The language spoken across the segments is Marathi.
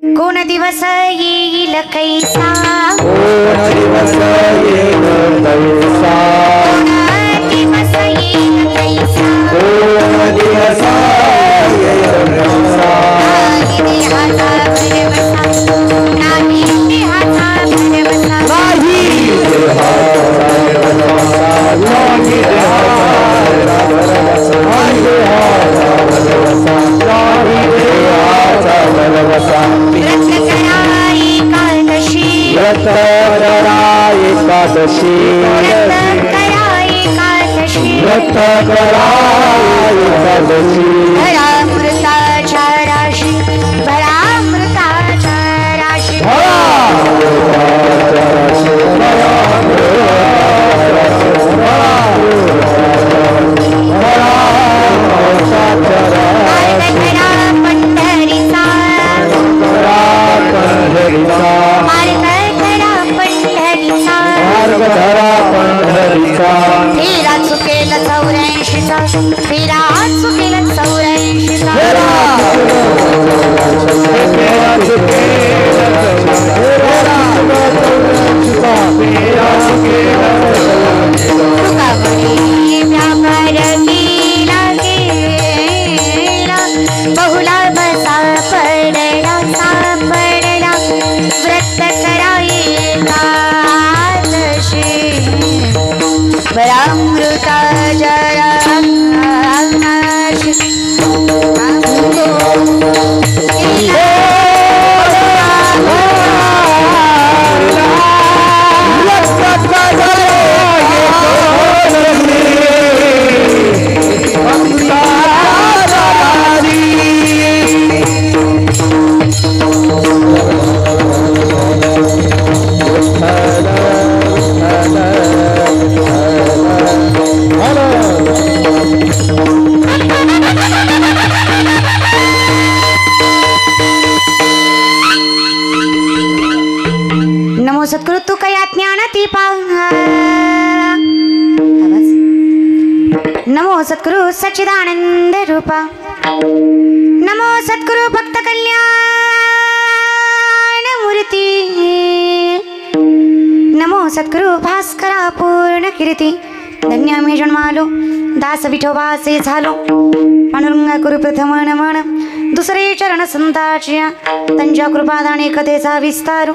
कोण दिवस येईल कैसा, कोण दिवस येईल कैसा, कोण दिवस येईल कैसा, कोण दिवस येईल कैसा, नाही देहाचा भरवसा, नाही देहाचा भरवसा, व्रत करा एकादशी, व्रत करा एकादशी, व्रत करा एकादशी, व्रत करा एकादशी, भरामृताच्या राशी, भरामृताच्या राशी, मार्ग करा पंढरीचा, फेरा चुकेल 84चा, फेरा चुकेल 84चा, तुकावडी व्यापार केला गेला, बहुला बसा पडला सापडला, व्रत करा एकादशी, भरामृता जरानाशी, नमो सद्गुरु तुकया ज्ञानती पाहा, नमो सद्गुरु सच्चिदानंद रूपा, नमो सद्गुरु भक्त कल्याण मूर्ती, नमो सद्गुरु भास्करा पूर्ण कीर्ती, धन्य मी जन्मालो दास विठोबाचे झालो, पांडुरंगा करू प्रथम नमन, दुसरे चरण संताच्या त्यांच्या कृपादाने कथेचा विस्तारू,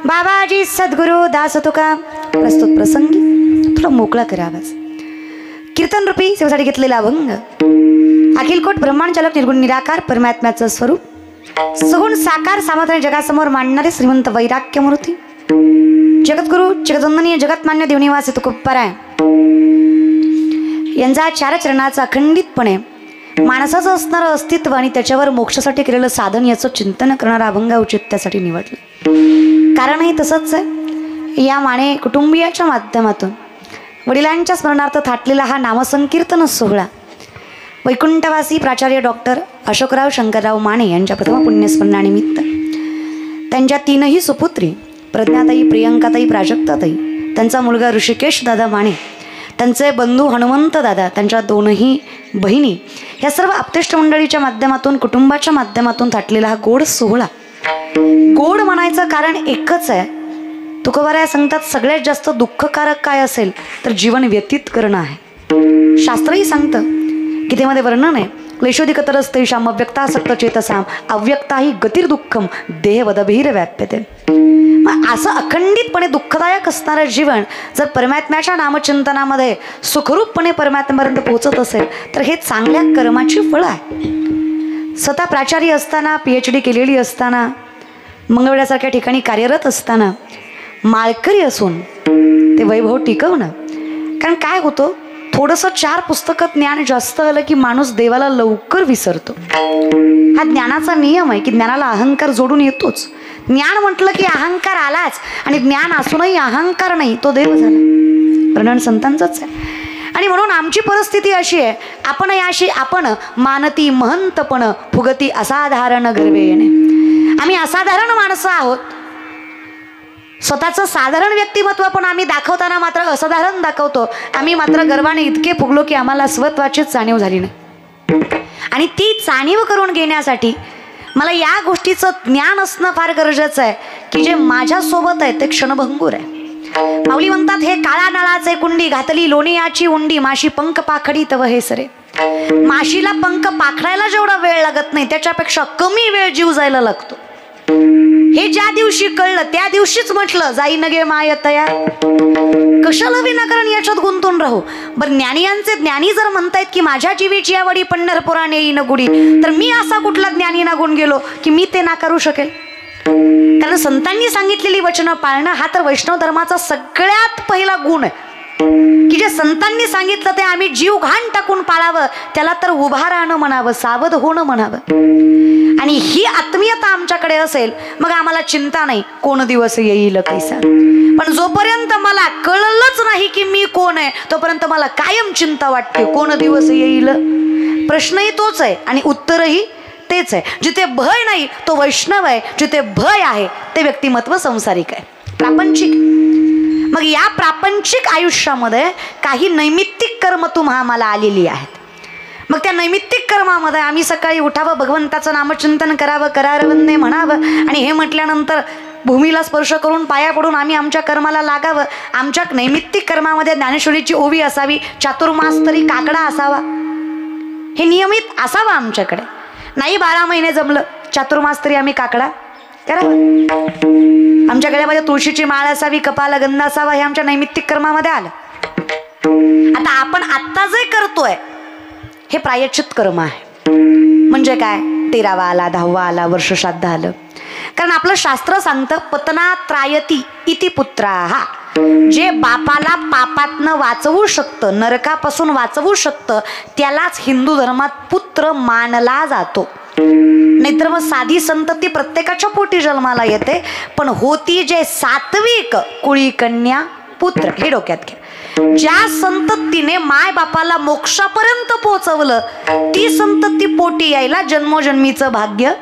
बाबाजी सद्गुरु दास तुका प्रस्तुत प्रसंगी थोडा मोकळा करावाच. कीर्तन रूपी सेवेसाठी घेतलेला अभंग अखिलकोट ब्रह्मांड चालक निर्गुण निराकार परमात्म्याचं स्वरूप सगुण साकार सामर्थ्याने जगासमोर मांडणारे श्रीमंत वैराग्यमूर्ती जगद्गुरु जगदंदनीय जगतमान्य देवनिवासी तुकोबाराय यांचा चार चरणाचा अखंडितपणे माणसाचं असणारं अस्तित्व आणि त्याच्यावर मोक्षासाठी केलेलं साधन याचं चिंतन करणारा अभंग औचित्यासाठी निवडलं. कारणही तसंच आहे. या माने कुटुंबियाच्या माध्यमातून वडिलांच्या स्मरणार्थ थाटलेला हा नामसंकीर्तन सोहळा वैकुंठवासी प्राचार्य डॉक्टर अशोकराव शंकरराव माने यांच्या प्रथम पुण्यस्मरणानिमित्त त्यांच्या तीनही सुपुत्री प्रज्ञाताई, प्रियंकाताई, प्राजक्ताताई, त्यांचा मुलगा ऋषिकेश दादा माने, त्यांचे बंधू हनुमंत दादा, त्यांच्या दोनही बहिणी, या सर्व आप्तेष्ट मंडळीच्या माध्यमातून कुटुंबाच्या माध्यमातून थाटलेला हा गोड सोहळा. गोड म्हणायचं कारण एकच आहे. तुकोबाराय सांगतात सगळ्यात जास्त दुःखकारक काय असेल तर जीवन व्यतीत करणं आहे. शास्त्रही सांगतं गीतेमध्ये वर्णन आहे, क्लेशोधिकतरस्तेषाम अव्यक्तासक्त चेतसाम अव्यक्ताही गतिर्दुःखम देहवदभिर व्याप्यते. मग असं अखंडितपणे दुःखदायक असणारं जीवन जर परमात्म्याच्या नामचिंतनामध्ये सुखरूपपणे परमात्म्यापर्यंत पोहोचत असेल तर हे चांगल्या कर्माची फळं आहे. स्वतः प्राचार्य असताना, PhD केलेली असताना, मंगळवेढ्यासारख्या ठिकाणी कार्यरत असताना माळकरी असून ते वैभव टिकवणं. कारण काय होतं, थोडंसं 4 पुस्तकं ज्ञान जास्त आलं की माणूस देवाला लवकर विसरतो. हा ज्ञानाचा नियम आहे की ज्ञानाला अहंकार जोडून येतोच. ज्ञान म्हटलं की अहंकार आलाच आणि ज्ञान असूनही अहंकार नाही, तो देव झाला. वर्णन संतांचंच आहे. आणि म्हणून आमची परिस्थिती अशी आहे, आपण याशी आपण मानती महंतपण फुगती असाधारण गर्वेने. आम्ही असाधारण माणसं आहोत. स्वतःचं साधारण व्यक्तिमत्व पण आम्ही दाखवताना मात्र असाधारण दाखवतो. आम्ही मात्र गर्वाने इतके फुगलो की आम्हाला स्वत्वाचीच जाणीव झाली नाही. आणि ती जाणीव करून घेण्यासाठी मला या गोष्टीचं ज्ञान असणं फार गरजेचं आहे की जे माझ्यासोबत आहे ते क्षणभंगूर आहे. माऊली म्हणतात, हे काळा नळाचे कुंडी घातली लोणियाची उंडी, माशी पंख पाखडी तव हे सरे. माशीला पंख पाखडायला जेवढा वेळ लागत नाही त्याच्यापेक्षा कमी वेळ जीव जायला लागतो. हे ज्या दिवशी कळलं त्या दिवशीच म्हटलं, जाई नगे माय तया, कशाला विनाकारण याच्यात गुंतून राहू. बरं, ज्ञानियांचे ज्ञानी जर म्हणतायत की माझ्या जीवीची आवडी पंढरपुराने येईन गुढी, तर मी असा कुठला ज्ञानी नागून गेलो की मी ते नाकारू शकेल? कारण संतांनी सांगितलेली वचनं पाळणं हा तर वैष्णव धर्माचा सगळ्यात पहिला गुण आहे की जे संतांनी सांगितलं ते आम्ही जीव घाण टाकून पाळावं. त्याला तर उभा राहणं म्हणावं, सावध होणं म्हणावं. आणि ही आत्मीयता आमच्याकडे असेल मग आम्हाला चिंता नाही कोण दिवस येईल कैसा. पण जोपर्यंत मला कळलंच नाही की मी कोण आहे तोपर्यंत मला कायम चिंता वाटते कोण दिवस येईल. प्रश्नही तोच आहे आणि उत्तरही तेच आहे. जिथे भय नाही तो वैष्णव आहे, जिथे भय आहे ते व्यक्तिमत्व संसारिक आहे, प्रापंचिक. मग या प्रापंचिक आयुष्यामध्ये काही नैमित्तिक कर्म तुम्हाला आलेली आहेत. मग त्या नैमित्तिक कर्मामध्ये आम्ही सकाळी उठावं, भगवंताचं नामचिंतन करावं, करारवंदे म्हणावं आणि हे म्हटल्यानंतर भूमीला स्पर्श करून पाया पडून आम्ही आमच्या कर्माला लागावं. आमच्या नैमित्तिक कर्मामध्ये ज्ञानेश्वरीची ओवी असावी, चातुर्मास तरी काकडा असावा, हे नियमित असावं आमच्याकडे. नाही 12 महिने जमलं चातुर्मास तरी आम्ही काकडा करावं. आमच्या गळ्यामध्ये तुळशीची माळ असावी, कपाला गंध असावा, हे आमच्या नैमित्तिक कर्मामध्ये आलं. आता आपण आत्ता जे करतोय हे प्रायश्चित कर्म आहे. म्हणजे काय, 13वा आला, 10वा आला, वर्ष श्राद्ध आलं. कारण आपलं शास्त्र सांगतं पतना त्रायती इति पुत्राहा, जे बापाला पापातनं वाचवू शकतं, नरकापासून वाचवू शकतं त्यालाच हिंदू धर्मात पुत्र मानला जातो. नाहीतर मग साधी संतती प्रत्येकाच्या पोटी जन्माला येते, पण होती जे सात्विक कुळी कन्या पुत्र, हे डोक्यात घ्या. ज्या संततीने माय बापाला मोक्षापर्यंत पोहोचवलं ती संतती पोटी यायला जन्मोजन्मीचं भाग्य.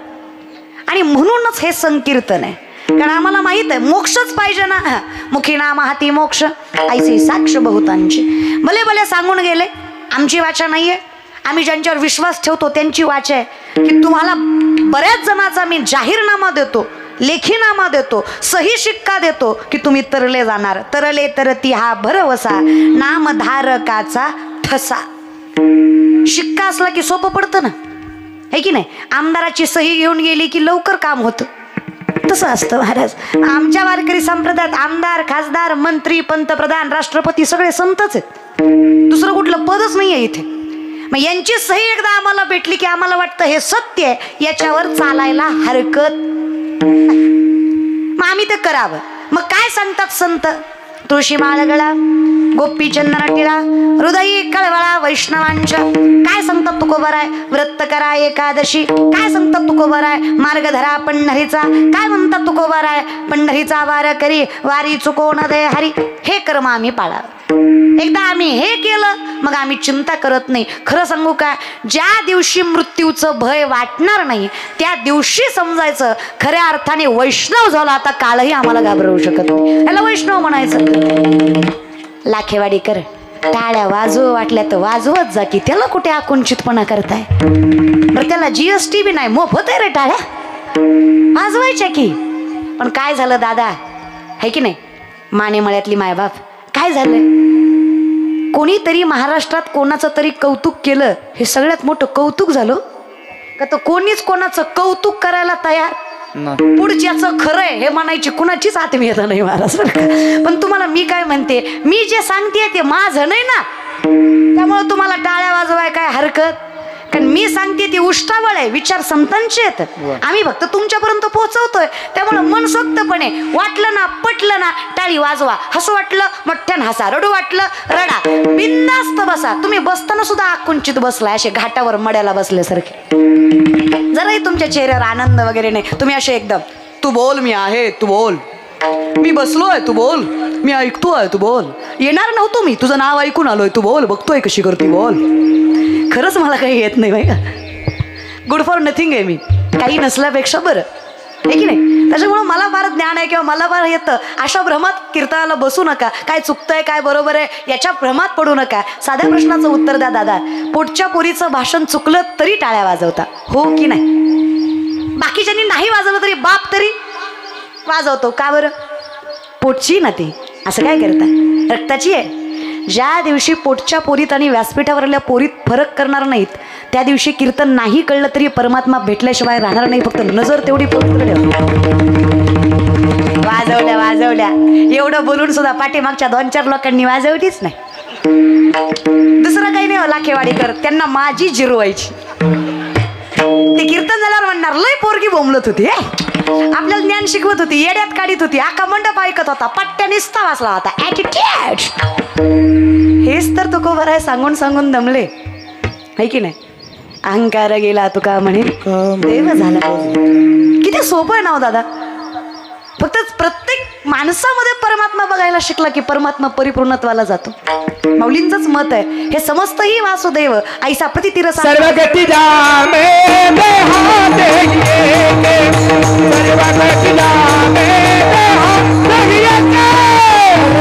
आणि म्हणूनच हे संकीर्तन आहे. कारण आम्हाला माहित आहे मोक्षच पाहिजे ना. मुखी नाम हाती मोक्ष ऐसी साक्ष बहुतांची. भले भले सांगून गेले, आमची वाचा नाहीये. आम्ही ज्यांच्यावर विश्वास ठेवतो त्यांची वाचा आहे की तुम्हाला बऱ्याच जणांचा मी जाहीरनामा देतो, लेखीनामा देतो, सही शिक्का देतो की तुम्ही तरले जाणार. तरले तरती हा भरवसा, नामधारकाचा ठसा. शिक्का असला की सोपं पडतं ना, है की नाही. आमदाराची सही घेऊन गेली की लवकर काम होतं. तसं असतं महाराज. आमच्या वारकरी संप्रदायात आमदार, खासदार, मंत्री, पंतप्रधान, राष्ट्रपती सगळे संतच आहेत. दुसरं कुठलं पदच नाही आहे इथे. मग यांची सही एकदा आम्हाला भेटली की आम्हाला वाटतं हे सत्य आहे, याच्यावर चालायला हरकत. मग आम्ही ते करावं. मग काय सांगतात संत, तुळशी माळगळा, गोपी चंदन टिळा, हृदयी कळवळा वैष्णवांच्या. काय सांगतात तुकोबराय, व्रत करा एकादशी. काय सांगतात तुकोबराय, मार्ग धरा पंढरीचा. काय म्हणतात तुकोबराय, पंढरीचा वार करी, वारी चुकवून दे हरी. हे कर्म आम्ही पाळावं. एकदा आम्ही हे केलं मग आम्ही चिंता करत नाही. खरं सांगू काय, ज्या दिवशी मृत्यूचं भय वाटणार नाही त्या दिवशी समजायचं खऱ्या अर्थाने वैष्णव झाला. आता काळही आम्हाला घाबरवू शकत नाही. याला वैष्णव म्हणायचं. लाखेवाडीकर, टाळ्या वाजव वाटल्या तर वाजवत जा की, त्याला कुठे आकुंचितपणा करताय. बरं, त्याला GST बी नाही, मोफत आहे रे टाळ्या, वाजवायच्या की. पण काय झालं दादा, है की नाही, माने मळ्यातली मायबाप, काय झालं, कोणीतरी महाराष्ट्रात कोणाचं तरी कौतुक केलं, हे सगळ्यात मोठं कौतुक झालं का? तर कोणीच कोणाचं कौतुक करायला तयार, पुढच्याचं खरंय हे म्हणायची कुणाचीच आत्मीयता नाही महाराष्ट्रात. पण तुम्हाला मी काय म्हणते, मी जे सांगते ते माझं नाही ना, त्यामुळे तुम्हाला टाळ्या वाजवाय काय हरकत. कारण मी सांगते ती उष्टावळ आहे, विचार संतांचे आहेत. आम्ही फक्त तुमच्यापर्यंत पोहोचवतोय. त्यामुळे मनसोक्तपणे वाटलं ना, पटलं ना, टाळी वाजवा. हसू वाटलं मोठ्यानं हसा, रडू वाटलं रडा, बिनधास्त बसा. तुम्ही बसताना सुद्धा आकुंचित बसलाय, असे घाटावर मड्याला बसल्यासारखे. जराही तुमच्या चेहऱ्यावर आनंद वगैरे नाही. तुम्ही असे एकदम, तू बोल मी आहे, तू बोल, मी बसलोय, तू बोल, मी ऐकतोय, तू बोल, येणार नव्हतो मी, तुझं नाव ऐकून आलोय, तू बोल, बघतोय कशी करते, बोल. खरंच मला काही येत नाही बाई का. गुड फॉर नथिंग आहे मी, काही नसल्यापेक्षा बरं, आहे की नाही. त्याच्यामुळं मला फार ज्ञान आहे किंवा मला फार येतं. अशा भ्रमात कीर्तनाला बसू नका. काय चुकतंय, काय बरोबर आहे याच्या भ्रमात पडू नका. साध्या प्रश्नाचं उत्तर द्या दादा, पोटच्या पोरीचं भाषण चुकलं तरी टाळ्या वाजवता, हो की नाही? बाकीच्यांनी नाही वाजवलं तरी बाप तरी वाजवतो. का बरं? पोटची ना ती. असं काय करता? रक्ताची आहे. ज्या दिवशी पोटच्या पोरीत आणि व्यासपीठावरल्या पोरीत फरक करणार नाहीत त्या दिवशी कीर्तन नाही कळलं तरी परमात्मा भेटल्याशिवाय राहणार नाही. फक्त नजर तेवढी पवित्र ठेवा. वाजवल्या वाजवल्या एवढं बोलून सुद्धा पाठीमागच्या 2-4 लोकांनी वाजवलीच नाही. दुसरं काही नाही. लाखेवाडीकर त्यांना माझी जिरवायची. ते कीर्तन झाल्यावर म्हणणार लय पोरगी बोंबलत होती, आपल्याला ज्ञान शिकवत होती, येड्यात काढीत होती, आका मंडप ऐकत होता, पट्ट्या निस्ता वाचला होता. ॲटिट्यूड. हेच तर तुको बरं सांगून सांगून दमले आहे की नाही. अहंकार गेला तुका म्हणे देव झाला. किती सोपं आहे ना दादा. फक्त प्रत्येक माणसामध्ये परमात्मा बघायला शिकला की परमात्मा परिपूर्णत्वाला जातो. माऊलींचंच मत आहे. हे समस्तही वासुदेव ऐसा प्रतितीरसा सर्वगती जामे देहाते येके सर्वगती जामे देहाते येके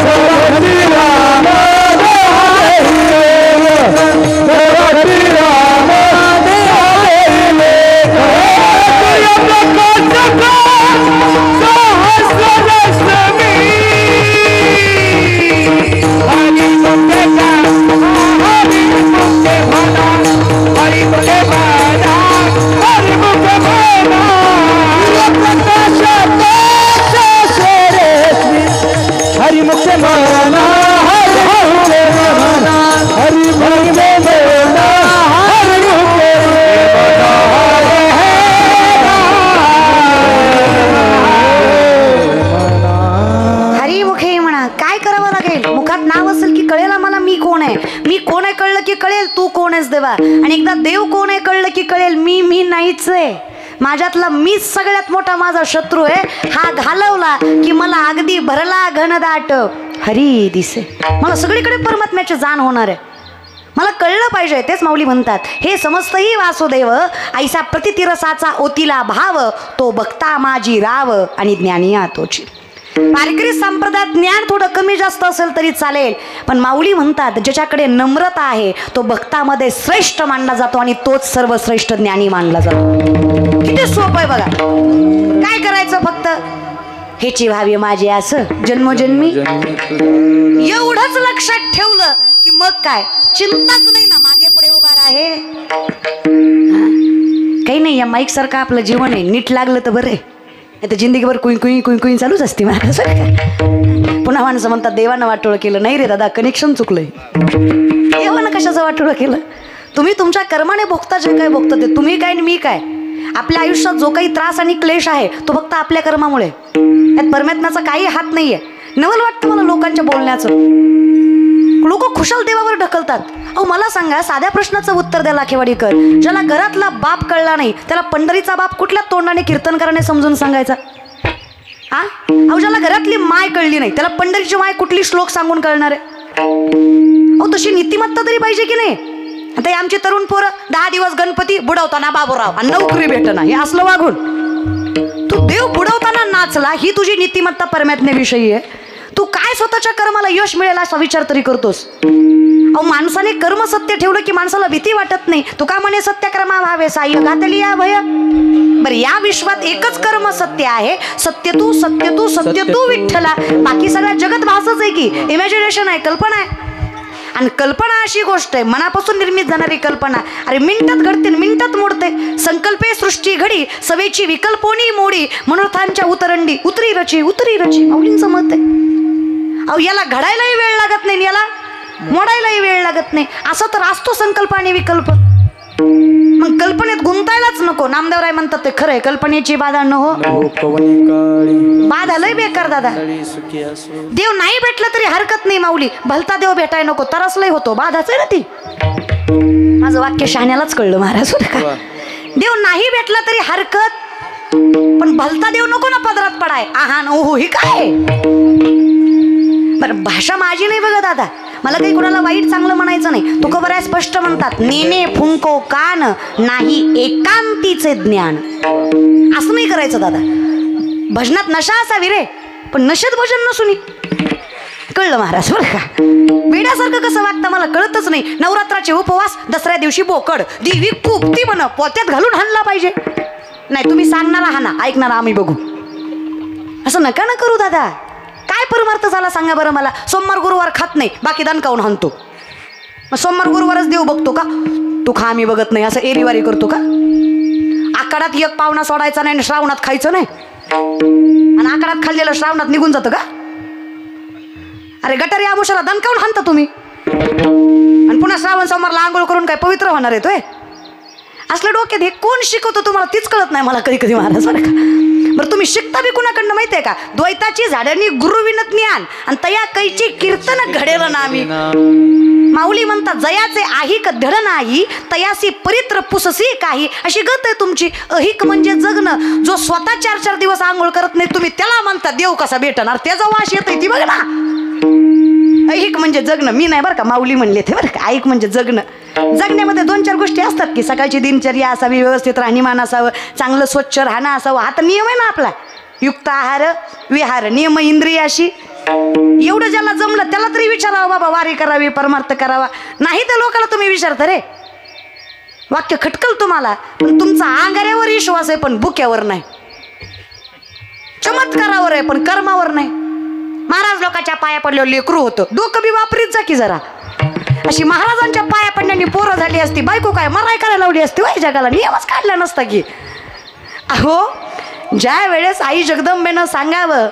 सर्वगती जामे देहाते सर्वगती जामे देहाते देवा. आणि एकदा देव कोण आहे कळलं की कळेल मी नाहीच आहे. माझ्यातला मीच सगळ्यात मोठा माझा शत्रू आहे. हा घालवला की मला अगदी भरला घनदाट हरी दिसे. मला सगळीकडे परमात्म्याची जाण होणार आहे. मला कळलं पाहिजे. तेच माऊली म्हणतात हे समस्तही वासुदेव ऐसा प्रतितीरसाचा ओतीला भाव तो बघता माझी राव आणि ज्ञानी आतोची. वारकरी संप्रदायात ज्ञान थोडं कमी जास्त असेल तरी चालेल पण माऊली म्हणतात ज्याच्याकडे नम्रता आहे तो भक्तामध्ये श्रेष्ठ मानला जातो आणि तोच सर्वश्रेष्ठ ज्ञानी मानला जातो. किती सोपं आहे बघा. काय करायचं फक्त हेची व्हावी माझी असं जन्मोजन्मी एवढंच लक्षात ठेवलं की मग काय चिंताच नाही ना. मागे पुढे उभा आहे काही नाही. या माईक सारखं आपलं जीवन आहे. नीट लागलं तर बरं आहे. आता जिंदगीभर कुई कुई कुई कुई चालूच असते मला. पुन्हा माणसं म्हणतात देवानं वाटोळं केलं. नाही रे दादा कनेक्शन चुकलंय. देवानं कशाचं वाटोळं केलं? तुम्ही तुमच्या कर्माने भोगता जे काय भोगता ते तुम्ही काय आणि मी काय. आपल्या आयुष्यात जो काही त्रास आणि क्लेश आहे तो फक्त आपल्या कर्मामुळे. त्यात परमात्म्याचा काही हात नाहीये. नवल वाटतं मला लोकांच्या बोलण्याचं. लोक खुशाल देवावर ढकलतात. अहो मला सांगा साध्या प्रश्नाचं उत्तर द्या लाखेवाडीकर. ज्याला घरातला बाप कळला नाही त्याला पंढरीचा बाप कुठल्या तोंडाने कीर्तनकाराने समजून सांगायचा? अहो ज्याला घरातली माय कळली नाही त्याला पंढरीची माय कुठली श्लोक सांगून कळणार आहे? अहो तशी नीतिमत्ता तरी पाहिजे की नाही. आता आमची तरुण पोरं 10 दिवस गणपती बुडवताना बाबूराव आणि नोकरी भेटना हे असलं वागून. तू देव बुडवताना नाचला ही तुझी नीतिमत्ता परमात्म्याविषयी आहे. तू काय स्वतःच्या कर्माला यश मिळेल असा विचार तरी करतोस? अहो माणसाने कर्म सत्य ठेवलं की माणसाला भीती वाटत नाही. तू का म्हणे सत्यक्रमा व्हावे साह्य घातली या भय. बरं या विश्वात एकच कर्म सत्य आहे. सत्य तू सत्य तू सत्य तू विठ्ठला. बाकी सगळ्या जगत भासच आहे की इमॅजिनेशन आहे कल्पना आहे. आणि कल्पना अशी गोष्ट आहे मनापासून निर्मित जाणारी कल्पना अरे मिनिटात घडते मिनिटात मोडते. संकल्पे सृष्टी घडी सवेची विकल्पोनी मोडी मनोर्थांच्या उतरंडी उतरी रची माऊलींचं मत आहे. अहो याला घडायलाही वेळ लागत नाही याला मोडायलाही वेळ लागत नाही. असं तर असतो संकल्प आणि विकल्प. मग कल्पनेत गुंतायलाच नको. नामदेवराय म्हणतात ते खरंय कल्पनेची बाधा न हो. बाधा लय बेकार दादा. देव नाही भेटला तरी हरकत नाही माऊली. भलता देव भेटाय नको तरच लय होतो. बाधाच आहे ना ती. माझं वाक्य शहाण्यालाच कळलं महाराज का. देव नाही भेटला तरी हरकत पण भलता देव नको ना पदरात पडाय. आहा ओहो ही काय. बरं भाषा माझी नाही बघा दादा. मला काही कुणाला वाईट चांगलं म्हणायचं नाही. तुकोबराय स्पष्ट म्हणतात नेने फुंको कान नाही एकांतीचे ज्ञान. असं नाही करायचं दादा. भजनात नशा असावी रे पण नशेत भजन नसुनी. कळलं महाराज बरं का. वेड्यासारखं कसं वागतं मला कळतच नाही. नवरात्राचे उपवास दसऱ्या दिवशी बोकड देवी खूप ती म्हण पोत्यात घालून हाणला पाहिजे. नाही तुम्ही सांगणारा हा ना, ऐकणारा आम्ही बघू. असं नका ना करू दादा. काय परमार्थ झाला सांगा बरं मला. सोमवार गुरुवार खात नाही, बाकी दणकावून हाणतो. मग सोमवार गुरुवारच देव बघतो का? तू खा आम्ही बघत नाही असं एरिवारी करतो का? आकाडात एक पावणा सोडायचा नाही, श्रावणात खायचं नाही, आणि आकाडात खाल्लेलं श्रावणात निघून जातं का? अरे गटारी आमुषाला दणकावून हाणता तुम्ही, आणि पुन्हा श्रावण सोमवारला आंघोळ करून काय पवित्र होणार येतोय? असलं डोक्यात हे कोण शिकवतो तुम्हाला तीच कळत नाही मला कधी कधी महाराज बरं का. बरं तुम्ही शिकता बी कुणाकडनं माहितीये का? द्वैताची झाडांनी गुरुविनत ज्ञान आणि तया कैची कीर्तन घडेल ना आम्ही. माऊली म्हणतात जयाचे आहिक धड नाही, तयासी परित्र पुससी काही. अशी गत आहे तुमची. अहिक म्हणजे जगणं. जो स्वतः 4-4 दिवस आंघोळ करत नाही तुम्ही त्याला म्हणता देव कसा भेटणार? त्याचा वास येतोय ती बघ ना. ऐक म्हणजे जगणं. मी नाही बरं का, माऊली म्हणले ते बरं का. ऐक म्हणजे जगणं. जगण्यामध्ये 2-4 गोष्टी असतात की सकाळची दिनचर्या असावी, व्यवस्थित राहणीमान असावं, चांगलं स्वच्छ राहणं असावं. हा तर नियम आहे ना आपला. युक्त आहार विहार नियम इंद्रियाशी. एवढं ज्याला जमलं त्याला तरी विचारावं बाबा, वारी करावी, परमार्थ करावा. नाही तर लोकांना तुम्ही विचारता रे. वाक्य खटकल तुम्हाला, पण तुमचा आंगाऱ्यावर विश्वास आहे पण बुक्यावर नाही. चमत्कारावर आहे पण कर्मावर नाही. महाराज लोकांच्या पाया पडल्यावर लेकरू होतं. डोकं बी वापरीत जा की जरा. अशी महाराजांच्या पाया पडण्याने पोरं झाली असती, बायको काय मराय करायला लावली असती वाई जगाला, नियमच काढला नसता की. अहो ज्या वेळेस आई जगदंबेनं सांगावं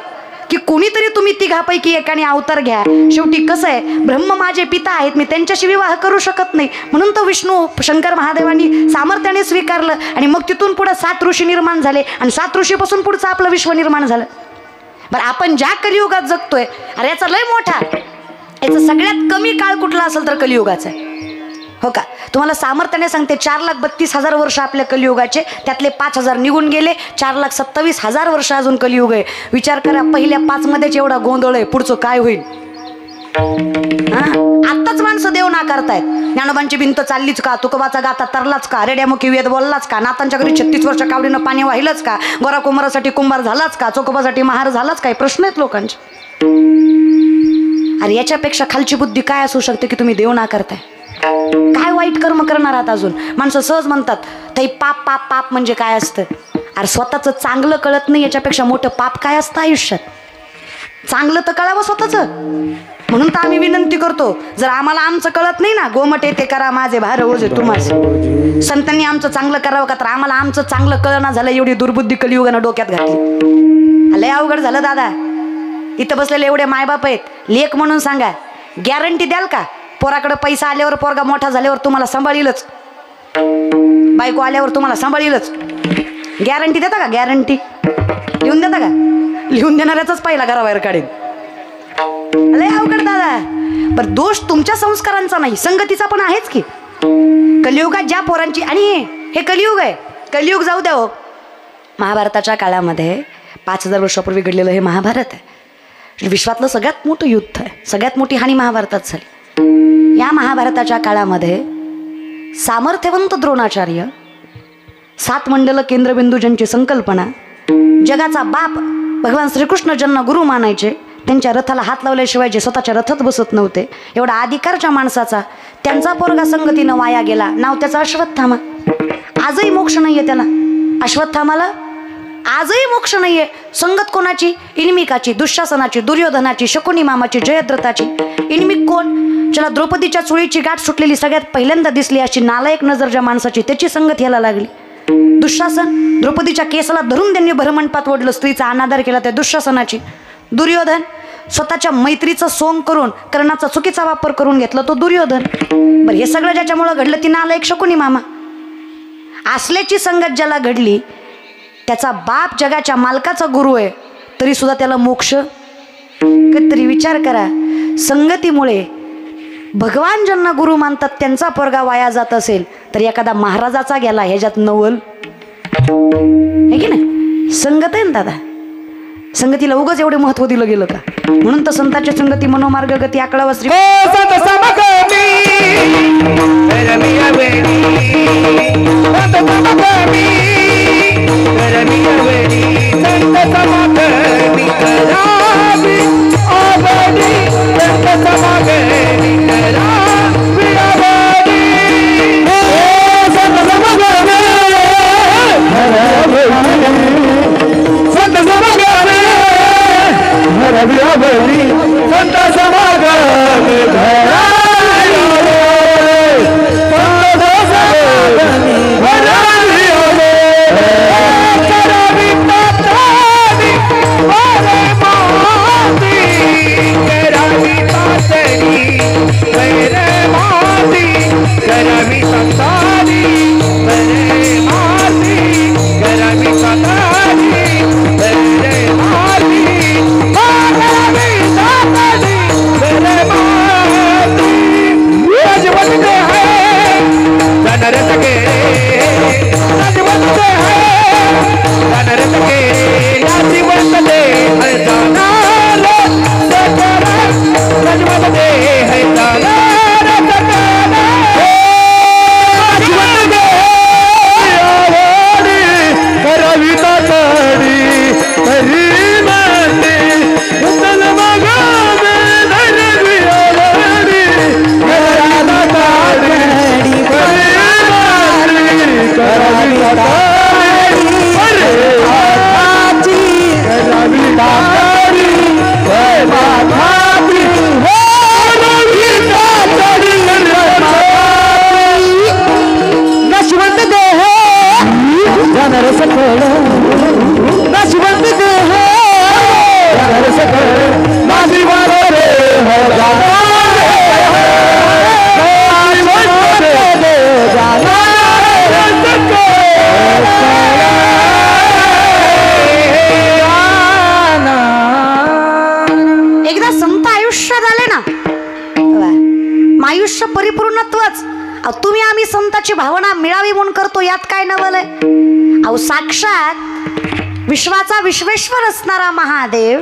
की कुणीतरी तुम्ही तिघापैकी एकाने अवतार घ्या. शेवटी कसं आहे, ब्रह्म माझे पिता आहेत, मी त्यांच्याशी विवाह करू शकत नाही, म्हणून तर विष्णू शंकर महादेवांनी सामर्थ्याने स्वीकारलं. आणि मग तिथून पुढे 7 ऋषी निर्माण झाले, आणि 7 ऋषीपासून पुढचं आपलं विश्व निर्माण झालं. बरं आपण ज्या कलियुगात जगतोय, अरे याचा लय मोठा, याचा सगळ्यात कमी काळ कुठला असेल तर कलियुगाचा आहे. हो का? तुम्हाला सामर्थ्याने सांगते 4,32,000 वर्ष आपल्या कलियुगाचे, त्यातले 5,000 निघून गेले. 4,27,000 वर्ष अजून कलियुग आहे. विचार करा, पहिल्या 5 मध्येच एवढा गोंधळ आहे, पुढचं काय होईल? आत्ताच माणसं देव नाकारतायत. ज्ञानोबांची भिंत चाललीच का? तुकोबाचा गाता तरलाच का? रेड्यामुखी वेद बोललाच का? नातांच्या घरी 36 वर्ष कावडीनं पाणी वाहिलंच का? गोरा कुंभारासाठी कुंभार झालाच का? चोकोबासाठी महार झालाच काय? प्रश्न आहेत लोकांचे. अरे याच्यापेक्षा खालची बुद्धी काय असू शकते की तुम्ही देव नाकारताय? काय वाईट कर्म करणार आहात अजून? माणसं सहज म्हणतात ताई पाप पाप पाप म्हणजे काय असतं? अरे स्वतःचं चांगलं कळत नाही, याच्यापेक्षा मोठं पाप काय असतं आयुष्यात? चांगलं तर कळावं स्वतःचं. म्हणून तर आम्ही विनंती करतो, जर आम्हाला आमचं कळत नाही ना, गोमटे ते करा माझे भार ओझे तुम्हाला. संतांनी आमचं चांगलं करावं का? तर आम्हाला आमचं चांगलं कळना झालं, एवढी दुर्बुद्धी कलियुगानं डोक्यात घातली. लय अवघड झालं दादा. इथं बसलेले एवढे मायबाप आहेत, लेख म्हणून सांगा, गॅरंटी द्याल का पोराकडे पैसा आल्यावर, पोरगा मोठा झाल्यावर तुम्हाला सांभाळीलच, बायको आल्यावर तुम्हाला सांभाळीलच? गॅरंटी देता का? गॅरंटी लिहून देता का? लिहून देणाऱ्याचाच पहिला घराबाहेर काढेल. लय अवघड दादा. पण दोष तुमच्या संस्कारांचा नाही, संगतीचा पण आहेच की. कलियुगात ज्या पोरांची, आणि हे कलियुग आहे, कलियुग जाऊ द्या हो. महाभारताच्या काळामध्ये 5,000 वर्षापूर्वी घडलेलं हे महाभारत आहे. विश्वातलं सगळ्यात मोठं युद्ध आहे, सगळ्यात मोठी हानी महाभारतात झाली. या महाभारताच्या काळामध्ये सामर्थ्यवंत द्रोणाचार्य, 7 मंडल केंद्रबिंदू ज्यांची संकल्पना, जगाचा बाप भगवान श्रीकृष्ण ज्यांना गुरु मानायचे, त्यांच्या रथाला हात लावल्याशिवाय जे स्वतःच्या रथात बसत नव्हते, एवढा अधिकारच्या माणसाचा त्यांचा पोरगा संगतीनं वाया गेला. नाव त्याचा अश्वत्थामा. आजही मोक्ष नाहीये त्याला. अश्वत्थामाला आजही मोक्ष नाहीये. संगत कोणाची? इनिमिकाची, दुःशासनाची, दुर्योधनाची, शकुनी मामाची, जयद्रथाची. इनिमिक कोण? ज्याला द्रौपदीच्या चुळीची गाठ सुटलेली सगळ्यात पहिल्यांदा दिसली, अशी नालायक नजर ज्या माणसाची, त्याची संगत याला लागली. दुःशासन, द्रौपदीच्या केसाला धरून त्यांनी भरमंडपात ओढलं, स्त्रीचा अनादर केला, त्या दुःशासनाची. दुर्योधन, स्वतःच्या मैत्रीचं सोंग करून कर्णाचा चुकीचा वापर करून घेतला, तो दुर्योधन. बरं, हे सगळं ज्याच्यामुळं घडलं ती नालायक शकुनी मामा. असल्याची संगत ज्याला घडली, त्याचा बाप जगाच्या मालकाचा गुरु आहे, तरी सुद्धा त्याला मोक्ष. कधीतरी विचार करा, संगतीमुळे भगवान ज्यांना गुरु मानतात त्यांचा पोरगा वाया जात असेल, तर एखादा महाराजाचा गेला ह्याच्यात नवल आहे की नाही? संगत आहे ना दादा. संगतीला उगाच एवढे महत्व दिलं गेलं का? म्हणून तर संतांची संगती मनोमार्ग गती आकळावा श्री Oh सावली संत समागम घरारी संत समागम घरारी करावी तातडी अरे माती करावी तातडी अरे माती करावी तातडी अरे माती करावी तातडी अरे माती करावी तातडी अरे माती राजवंत है जनर सके राजवंत है जनर सके राजवंत दे है जानार सकरा राजवंत दे है जानार सकरा राजवंत दे आवडी करावी तातडी हरी माते उतल मगावे धरवी आवडी करावी तातडी हरी माते करावी तातडी हरी माती करावी तातडी हरी माती करावी तातडी नशवंत देह जनर सकळ नशवंत देह जनर सकळ माझी वारो रे हो एकदा संत आयुष्यात आले ना आयुष्य परिपूर्णत्वच. तुम्ही आम्ही संताची भावना मिळावी म्हणून करतो, यात काय नवल आहे. अहो साक्षात विश्वाचा विश्वेश्वर असणारा महादेव,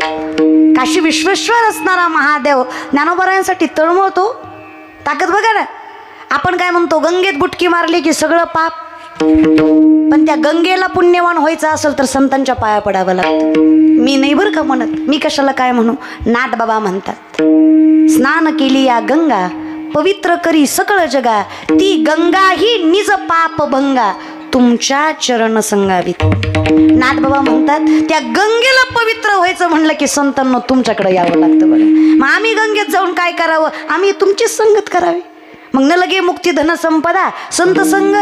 काशी विश्वेश्वर असणारा महादेव ज्ञानोबरायांसाठी तळमळतो. ताकद बघा ना. आपण काय म्हणतो, गंगेत बुटकी मारली की सगळं पाप, पण त्या गंगेला पुण्यवान व्हायचं असेल तर संतांच्या पाया पडावं लागतं. मी नाही बरं का म्हणत, मी कशाला काय म्हणू. नाथ बाबा म्हणतात, स्नान केली या गंगा पवित्र करी सकळ जगा, ती गंगा ही निज पाप भंगा तुमच्या चरण संगावीत. नाथ बाबा म्हणतात, त्या गंगेला पवित्र व्हायचं म्हणलं की संतांना तुमच्याकडे यावं लागतं बघा. मग आम्ही गंगेत जाऊन काय करावं, आम्ही तुमची संगत करावी. मग न लगे मुक्ती धन संपदा संत संग,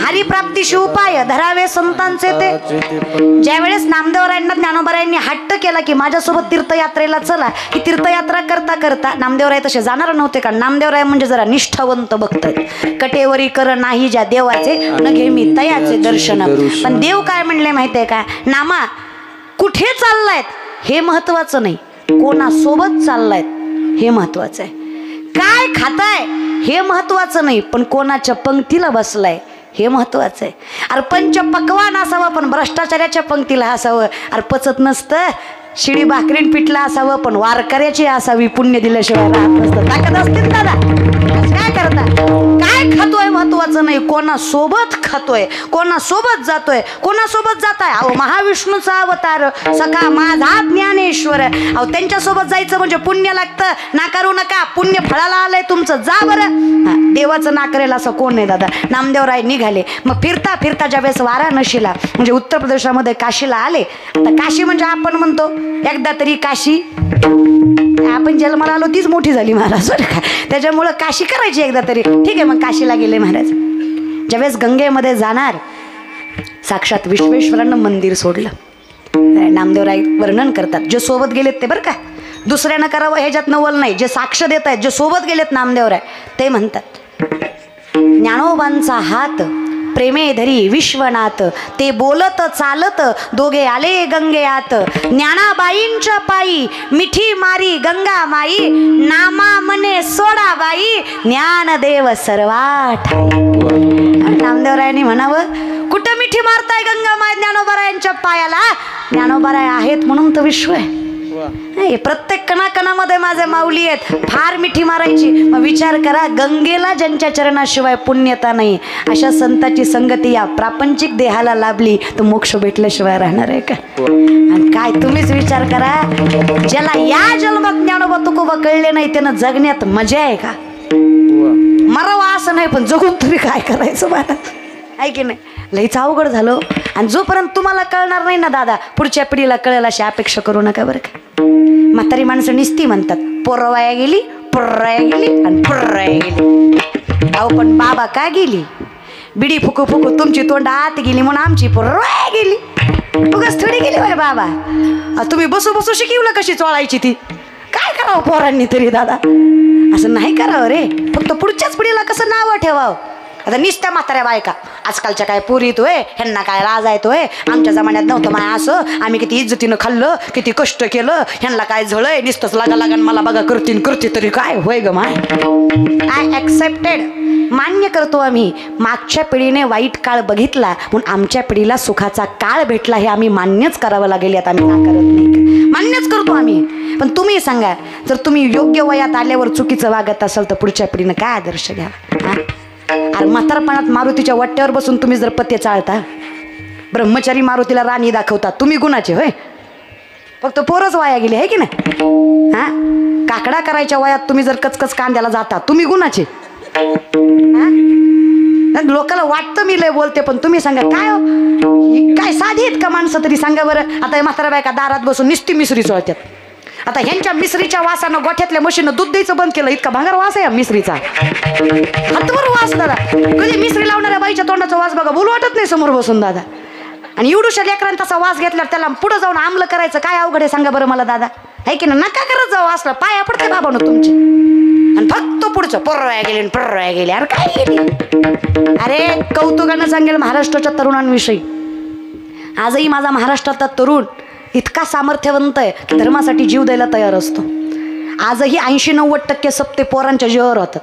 हरी प्राप्तीशी उपाय धरावे संतांचे ते. ज्या वेळेस नामदेवरायांना ज्ञानोबरायांनी हट्ट केला की माझ्यासोबत तीर्थयात्रेला चला, की तीर्थयात्रा करता करता नामदेवराय तसे जाणार नव्हते. का नामदेवराय म्हणजे जरा निष्ठावंत भक्त, कटेवरी कर नाही ज्या देवाचे न घे मी तयाचे दर्शन. पण देव काय म्हणले माहितीये का, नामा कुठे चाललायत हे महत्वाचं नाही, कोणासोबत चाललायत हे महत्वाचं आहे. काय खाताय हे महत्वाचं नाही, पण कोणाच्या पंक्तीला बसलाय हे महत्वाचं आहे. अरे पंच पक्वान असावं पण भ्रष्टाचाराच्या पंक्तीला असावं. अरे पचत नसतं, शिडी भाकरीन पिठला असावं पण वारकऱ्याची असावी, पुण्य दिल्याशिवाय राहत नसतं. ताकद असतील दादा, काय करता. काय खातोय महत्वाचं नाही, कोणासोबत खातोय, कोणासोबत जातोय, कोणासोबत जाताय. अहो महाविष्णूचा अवतार सखा माझा ज्ञानेश्वर, अहो त्यांच्यासोबत जायचं म्हणजे पुण्य लागतं. नाकारू नका, पुण्य फळाला आलंय तुमचं, जा बरं. देवाचं नाकरेल असं कोण नाही दादा. नामदेवराय निघाले. मग फिरता फिरता ज्या वेळेस वाराणसीला म्हणजे उत्तर प्रदेशामध्ये काशीला आले. आता काशी म्हणजे आपण म्हणतो एकदा तरी काशी, आपण जन्माला आलो तीच मोठी झाली महाराज बरं का, त्याच्यामुळं काशी करायची एकदा तरी. ठीक आहे, मग काशीला गेले महाराज. ज्यावेळेस गंगेमध्ये जाणार, साक्षात विश्वेश्वरानं मंदिर सोडलं. नामदेवराय वर्णन करतात, जे सोबत गेलेत ते बरं का, दुसऱ्यानं करावं ह्याच्यात नवल नाही, जे साक्ष देत आहेत, जे सोबत गेलेत नामदेवराय ते म्हणतात, ज्ञानोबांचा हात प्रेमे धरी विश्वनाथ, ते बोलत चालत दोघे आले गंगेयात. ज्ञानाबाईंच्या पायी मिठी मारी गंगा माई, नामा मने सोडा बाई ज्ञानदेव सर्वा ठाई. नामदेवरायांनी म्हणावं, कुठं मिठी मारताय गंगा माई ज्ञानोबरायांच्या पायाला. ज्ञानोबराय आहेत म्हणून तर विश्व आहे. प्रत्येक कणाकणामध्ये माझे माऊली आहेत, फार मिठी मारायची. मग विचार करा, गंगेला ज्यांच्या चरणाशिवाय पुण्यता नाही अशा संताची संगती या प्रापंचिक देहाला लाभली तर मोक्ष भेटल्याशिवाय राहणार आहे का. आणि काय तुम्हीच विचार करा, ज्याला या जन्मात ज्ञानोबा तुकोबा कळले नाही त्यानं जगण्यात मजा आहे का. मरावा असं नाही, पण जगून तुम्ही काय करायचं महाराज, आहे की नाही. लईच अवघड झालं. आणि जोपर्यंत तुम्हाला कळणार नाही ना दादा, पुढच्या पिढीला कळेल अशी अपेक्षा करू नका बरं का. म्हातारी माणसं निस्ती म्हणतात पोरं वाया गेली, पोरं वाया गेली आणि पोरं वाया गेली. अहो पण बाबा काय गेली? बिडी फुकू फुकू तुमची तोंड आत गेली म्हणून आमची पोरं वाया गेली. उगाच थोडी गेली बाय बाबा. तुम्ही बसू बसू शिकवलं कशी चोळायची ती. काय करावं पोरांनी तरी दादा? असं नाही करावं रे. फक्त पुढच्याच पिढीला कसं नावं ठेवावं. आता निस्त्या म्हाताऱ्या बायका आजकालच्या काय पोरी येतोय, ह्यांना काय लाज येतोय. आमच्या जमान्यात नव्हतं माय असं. आम्ही किती इज्जतीनं खाल्लं, किती कष्ट केलं. ह्यांना काय झळय, निस्तच लागा लागा मला बघा करतीन करते तरी काय होय ग माय. I accepted. मान्य करतो आम्ही. मागच्या पिढीने वाईट काळ बघितला म्हणून आमच्या पिढीला सुखाचा काळ भेटला हे आम्ही मान्यच करावं लागेल. यात आम्ही नाकारत नाही, मान्यच करतो आम्ही. पण तुम्ही सांगा, जर तुम्ही योग्य वयात आल्यावर चुकीचं वागत असाल तर पुढच्या पिढीनं काय आदर्श घ्यावा? अरे म्हातारपणात मारुतीच्या वाट्यावर बसून तुम्ही जर पत्ते चाळता, ब्रह्मचारी मारुतीला राणी दाखवता, तुम्ही गुणाचे होय? फक्त पोरच वाया गेले आहे की नाही? हा, काकडा करायच्या वयात तुम्ही जर कचकच कांद्याला जाता, तुम्ही गुणाचे. लोकांना वाटतं मी लय बोलते, पण तुम्ही सांगा काय हो, काय साधी आहेत का माणसं तरी सांगा बरं. आता म्हातारा बायका दारात बसून निस्ती मिसरी चोळतात. आता ह्यांच्या मिसरीच्या वासानं गोठ्यातल्या म्हशीनं दूध द्यायचं बंद केलं. इतका भांगार वास आहे मिसरीचा, हातभर वास दादा. कधी मिसरी लावणाऱ्या बाईच्या तोंडाचा वास बघा, बोलू वाटत नाही समोर बसून दादा. आणि एवढूशा लेकरांचा तसा वास घेतल्यावर त्याला पुढे जाऊन आमलं करायचं काय अवघड आहे सांगा बरं मला दादा? आहे की ना? नका करत जाऊ असलं, पाया पडते बाबानं तुमचे. आणि फक्त पुढचं पोरवाया गेले पोरवाया गेले. अरे काय गेली? अरे कौतुकानं सांगेल महाराष्ट्राच्या तरुणांविषयी. आजही माझा महाराष्ट्रातला तरुण इतका सामर्थ्यवंत आहे की धर्मासाठी जीव द्यायला तयार असतो. आजही 80-90% सप्ते पोरांच्या जीवावर होतात.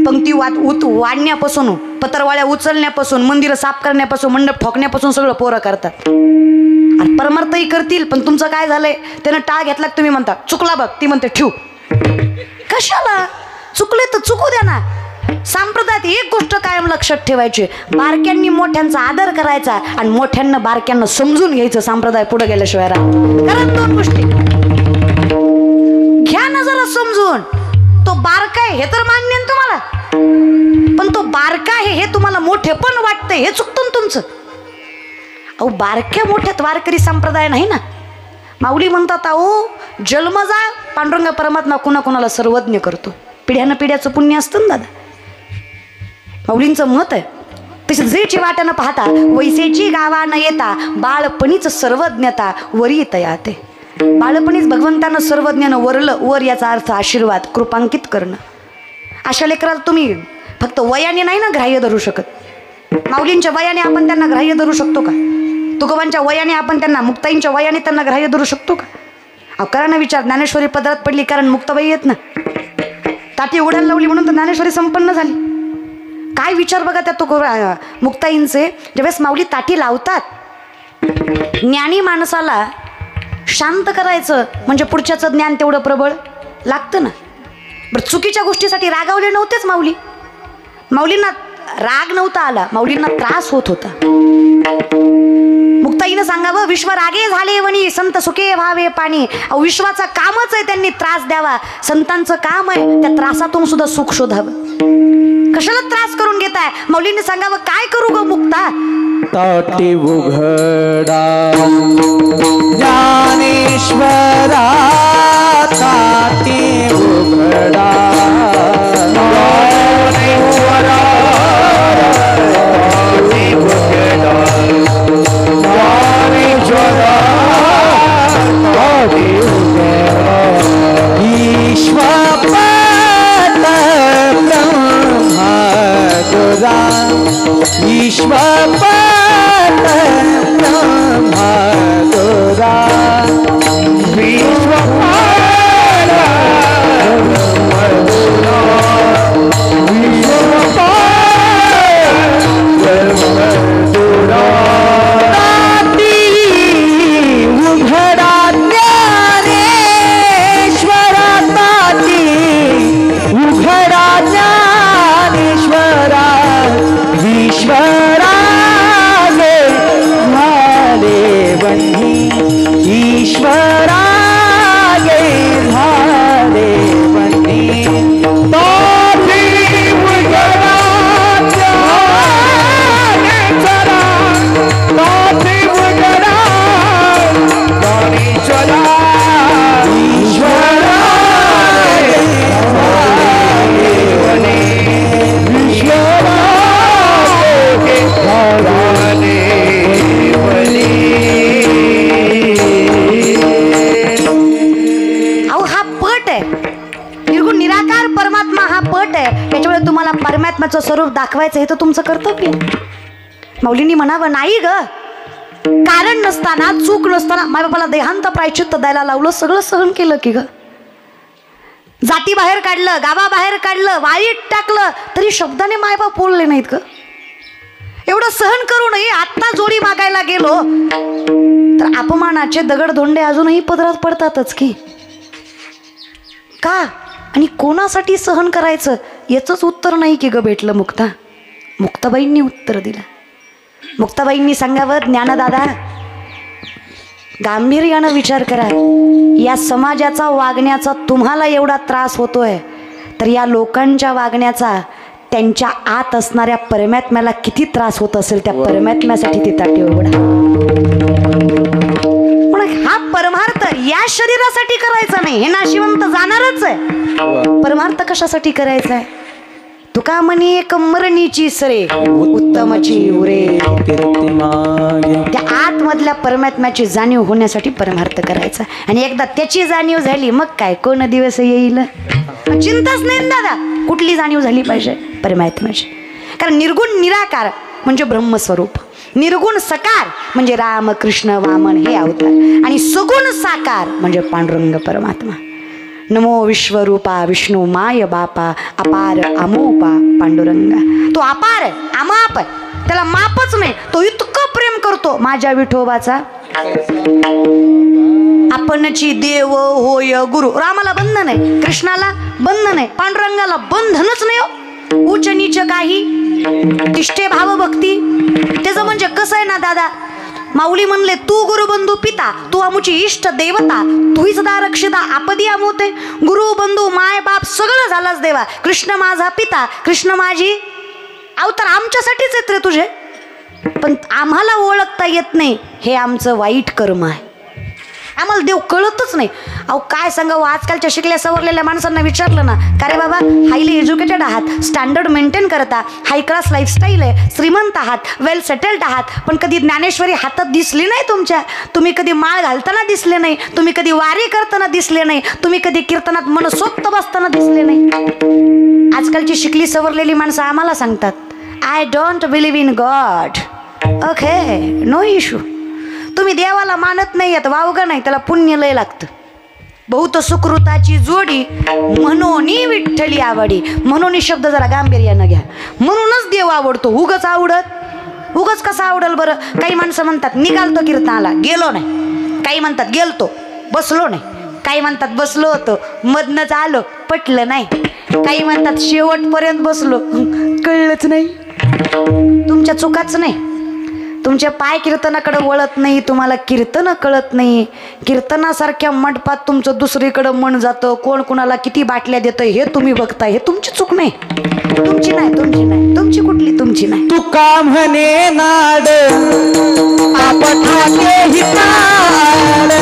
पंक्ती वाढण्यापासून, पत्रवाळ्या उचलण्यापासून, मंदिरं साफ करण्यापासून, मंडप ठोकण्यापासून सगळं पोरं करतात. आणि परमार्थही करतील. पण तुमचं काय झालंय, त्यानं टाळ घेतला तुम्ही म्हणता चुकला बघ, ती म्हणते ठेवू. कशाला? चुकले तर चुकू द्या ना. संप्रदायात एक गोष्ट कायम लक्षात ठेवायची, बारक्यांनी मोठ्यांचा आदर करायचा आणि मोठ्यांना बारक्यांना समजून घ्यायचं. संप्रदाय पुढे गेल्याशिवाय कारण 2 गोष्टी घ्या ना जरा समजून. तो बारका आहे हे तर मान्य आहे तुम्हाला, पण तो बारका आहे हे तुम्हाला मोठे पण वाटतंय, हे चुकतं तुमचं. अहो बारक्या मोठ्यात वारकरी संप्रदाय नाही ना. माऊली म्हणतात अहो जन्मजा पांडुरंग परमात्मा कुणाकुणाला सर्वज्ञ करतो. पिढ्यानं पिढ्याचं पुण्य असतं ना दादा. माऊलींचं मत आहे. तसेच जेची वाट्यानं पाहता वैसेची गावा न येता बाळपणीच सर्वज्ञता वरी तयाते. बाळपणीच भगवंतानं सर्वज्ञानं वरलं. वर याचा अर्थ आशीर्वाद, कृपांकित करणं. अशा लेकराला तुम्ही फक्त वयाने नाही ना ग्राह्य धरू शकत. माऊलींच्या वयाने आपण त्यांना ग्राह्य धरू शकतो का? तुकोबांच्या वयाने आपण त्यांना, मुक्ताईंच्या वयाने त्यांना ग्राह्य धरू शकतो का? अहो करा ना विचार. ज्ञानेश्वरी पदरात पडली कारण मुक्ताबाई येत ना, ताटी उडायला लावली म्हणून तर ज्ञानेश्वरी संपन्न झाली. काय विचार बघा त्या मुक्ताईंचे. ज्यावेळेस माऊली ताटी लावतात, ज्ञानी माणसाला शांत करायचं म्हणजे पुढच्याचं ज्ञान तेवढं प्रबळ लागतं ना. बरं चुकीच्या गोष्टीसाठी रागावले नव्हतेच माऊली. माऊलींना राग नव्हता आला, माऊलींना त्रास होत होता. मुक्ताईनं सांगावं विश्व रागे झाले वणी संत सुखे व्हावे पाणी. अहो विश्वाचं कामच आहे त्यांनी त्रास द्यावा. संतांचं काम आहे त्या त्रासातून सुद्धा सुख शोधावं. कशाला त्रास करून घेताय? माऊलींनी सांगावं काय करू ग मुक्ता? ताटी उघडा ज्ञानेश्वरा, ताटी उघडा ज्ञानेश्वरा, ताटी उघडा ज्ञानेश्वरा, ताटी उघडा. ईश्वर ईश्वर ब्रह्मा तुरा, विश्व परमात्म्याचं स्वरूप दाखवायचं हे तर तुमचं कर्तव्य. माऊलींनी म्हणावं नाही ग, कारण नसताना, चूक नसताना मायबापाला देहांत प्रायश्चित्त द्यायला लावलं, सगळं सहन केलं की ग. जाती बाहेर काढलं, गावाबाहेर काढलं, वाईट टाकलं, तरी शब्दाने मायबाप बोलले नाहीत ग. एवढं सहन करूनही आत्ता जोडी मागायला गेलो तर अपमानाचे दगडधोंडे अजूनही पदरात पडतातच की. का आणि कोणासाठी सहन करायचं याचंच उत्तर नाही की ग भेटलं मुक्ता. मुक्ताबाईंनी उत्तर दिलं. मुक्ताबाईंनी सांगावं, ज्ञानदादा गांभीर्यानं विचार करा, या समाजाचा वागण्याचा तुम्हाला एवढा त्रास होतोय तर या लोकांच्या वागण्याचा त्यांच्या आत असणाऱ्या परमात्म्याला किती त्रास होत असेल. त्या परमात्म्यासाठी ती ताटी उघडा. पण हा परमार्थ या शरीरासाठी करायचा नाही, हे नाशिवंत जाणारच आहे. परमार्थ कशासाठी करायचा आहे? तुका म्हणी एक मरणीची सरे उत्तमची उरे. त्या आतमधल्या परमात्म्याची जाणीव होण्यासाठी परमार्थ करायचा. आणि एकदा त्याची जाणीव झाली मग काय कोण दिवस येईल चिंताच नाही दादा. कुठली जाणीव झाली पाहिजे? परमात्म्याची. कारण निर्गुण निराकार म्हणजे ब्रह्मस्वरूप, निर्गुण सकार म्हणजे राम कृष्ण वामन हे अवतार, आणि सगुण साकार म्हणजे पांडुरंग परमात्मा. नमो विश्वरूपा विष्णू माय बापा अपार अमोपा पांडुरंगा. तो अपार आहे, अमाप आहे, त्याला मापच नाही. तो इतकं प्रेम करतो माझ्या विठोबाचा. आपणची देव होय गुरु. रामाला बंधन आहे, कृष्णाला बंधन आहे, पांडुरंगाला बंधनच नाही हो. उच्च नीच काही तिष्ठे भाव भक्ती. त्याचं म्हणजे कसं आहे ना दादा, माऊली म्हणले तू गुरुबंधू पिता, तू आमुची इष्ट देवता, तूही सदा रक्षिता आपदी आमोते. गुरु बंधू माय बाप सगळं झालाच देवा. कृष्ण माझा पिता, कृष्ण माझी अवतार आमच्यासाठीच येत रे तुझे, पण आम्हाला ओळखता येत नाही. हे आमचं वाईट कर्म आहे. आम्हाला देव कळतच नाही. अहो काय सांगावं, आजकालच्या शिकल्या सवरलेल्या माणसांना विचारलं ना, का रे बाबा हायली एज्युकेटेड आहात, स्टँडर्ड मेंटेन करता, हाय क्लास लाईफस्टाईल आहे, श्रीमंत आहात, वेल सेटल्ड आहात, पण कधी ज्ञानेश्वरी हातात दिसली नाही तुमच्या. तुम्ही कधी माळ घालताना दिसले नाही, तुम्ही कधी वारी करताना दिसले नाही, तुम्ही कधी कीर्तनात मनसोक्त बसताना दिसले नाही. आजकालची शिकली सवरलेली माणसं आम्हाला सांगतात, I don't believe in God. Okay, no issue. तुम्ही देवाला मानत नाही आहेत, वावगा नाही, त्याला पुण्य लय लागतं. बहुत सुकृताची जोडी म्हणून विठ्ठली आवडी. म्हणून शब्द जरा गांभीर्यानं घ्या. म्हणूनच देव आवडतो. उगच आवडत, उगच कसा आवडल बरं? काही माणसं म्हणतात निघालतो कीर्तनाला, गेलो नाही. काही म्हणतात गेलतो, बसलो नाही. काही म्हणतात बसलो होतो, मधनच आलो, पटलं नाही. काही म्हणतात शेवटपर्यंत बसलो, कळलंच नाही. तुमच्या चुकाच नाही, तुमच्या पाय कीर्तनाकडे वळत नाही, तुम्हाला कीर्तन कळत नाही. कीर्तनासारख्या मंडपात तुमचं दुसरीकडं मन जातं. कोण कुणाला किती बाटल्या देतं हे तुम्ही बघताय. हे तुमची चूक नाही, तुमची नाही, तुमची नाही, तुमची कुठली तुमची नाही. तुका म्हणे नाड पाप ठाके हिताड,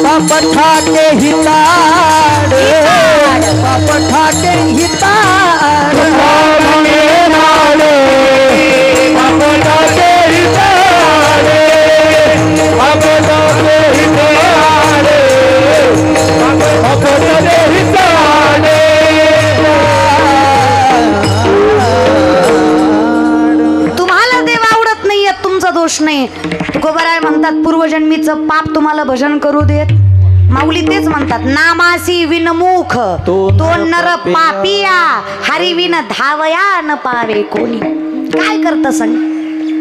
पाप ठाके हिताड, पाप ठाके हिताड. म्हणे नाड पाप ठाके हिताड, पाप ठाके हिताड, पाप ठाके हिताड. तुम्हाला देव आवडत नाहीये, तुमचा दोष नाही. तुकोबाराय म्हणतात पूर्वजन्मीचं पाप तुम्हाला भजन करू देत. माऊली तेच म्हणतात, नामासी विनमुख तो नर पापिया, हरी विन धावया न पावे कोणी. काय करतं सांग?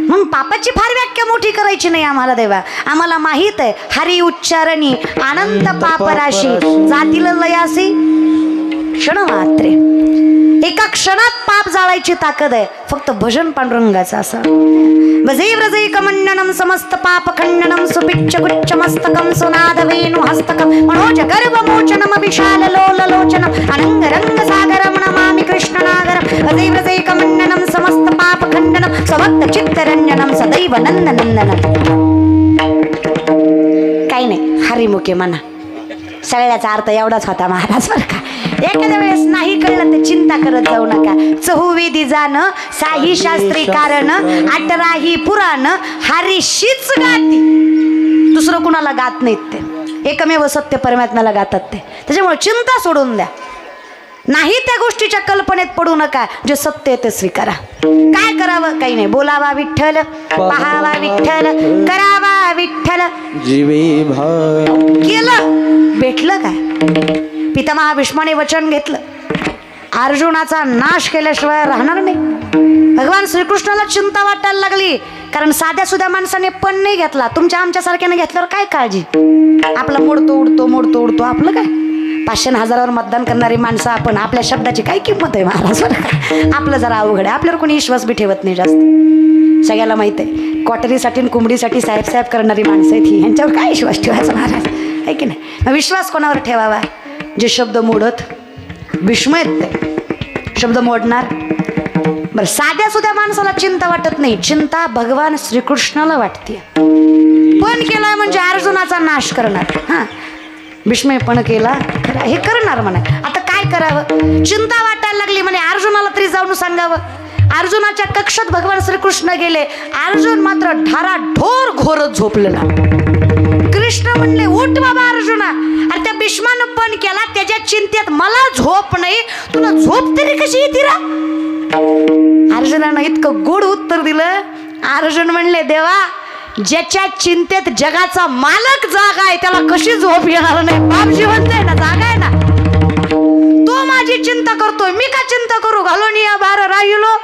म्हणून पापाची फार व्याख्या मोठी करायची नाही आम्हाला देवा. आम्हाला माहित आहे हरी उच्चारणी अनंत पापराशी जातील लयासी क्षण मात्रे. एका क्षणात पाप जाळायची ताकद आहे फक्त भजन पांडुरंगाचं. असं भजे व्रजे कमंडनम समस्त पाप खंडनम सुपिच्च गुच्छ मस्तकम सुनाद वेणु हस्तकम मनोज गर्भमोचनम विशाल लोल लोचनम अनंग रंग सागरम नमामि कृष्ण नागरम. भजे व्रजे कमंडनम समस्त पाप खंडनम समक्त चित्तरंजनम सदैव नंद नंदनम. काही नाही, हरिमुखे म्हणा. सगळ्याचा अर्थ एवढाच होता महाराज बरं का. एखाद्या वेळेस नाही कळलं तर चिंता करत जाऊ नका. चहुविधी जाण साही शास्त्री कारण, अठराही पुराण हरीशीच गाती. दुसरं कुणाला गात नाहीत ते, एकमेव सत्य परमात्म्याला गातात ते. त्याच्यामुळे चिंता सोडून द्या. नाही त्या गोष्टीच्या कल्पनेत पडू नका. जे सत्य आहे ते स्वीकारा. काय करावं? काही नाही. बोलावा विठ्ठल, पाहावा विठ्ठल, करावा विठ्ठल. जीवे भाव केलं, भेटलं काय? पितामहा भीष्माने वचन घेतलं, अर्जुनाचा नाश केल्याशिवाय राहणार नाही. भगवान श्रीकृष्णाला चिंता वाटायला लागली, कारण साध्या सुद्धा माणसाने पण नाही घेतला. तुमच्या आमच्यासारख्याने घेतल्यावर काय काळजी? आपला मोडतो उडतो, मोडतो उडतो. आपलं काय? 500 आणि 1000वर मतदान करणारी माणसं आपण. आपल्या शब्दाची काय किंमत आहे महाराज? आपलं जरा अवघड आहे. आपल्यावर कोणी विश्वास बी ठेवत नाही जास्त. सगळ्याला माहित आहे, क्वाटरीसाठी आणि कोंबडीसाठी साहेब साहेब करणारी माणसं आहेत ही. यांच्यावर काय विश्वास ठेवायचा महाराज? आहे की नाही? मग विश्वास कोणावर ठेवावा? जे शब्द मोडत भीष्म आहेत ते शब्द मोडणार. बरं, साध्या सुद्धा माणसाला चिंता वाटत नाही. चिंता भगवान श्रीकृष्णाला वाटते. पण केला म्हणजे अर्जुनाचा नाश करणार. हां, भीष्मे पण केला, हे करणार म्हणा. आता काय करावं? चिंता वाटायला लागली म्हणे अर्जुनाला तरी जाऊन सांगावं. अर्जुनाच्या कक्षात भगवान श्रीकृष्ण गेले. अर्जुन मात्र ढाराढोर घोरत झोपलेला. कृष्ण म्हणले, उठ बाबा अर्जुना. अरे त्या भीष्मानं पण केला, त्याच्या चिंतेत मला झोप नाही, तुला झोप तरी कशी येते रा? अर्जुनानं इतकं गोड उत्तर दिलं. अर्जुन म्हणले, देवा, ज्याच्या चिंतेत जगाचा मालक जागा आहे त्याला कशी झोप येणार नाही? बाप जिवंत आहे ना, जागा आहे ना. तो माझी चिंता करतोय, मी का चिंता करू? घालून या बार राहिलो.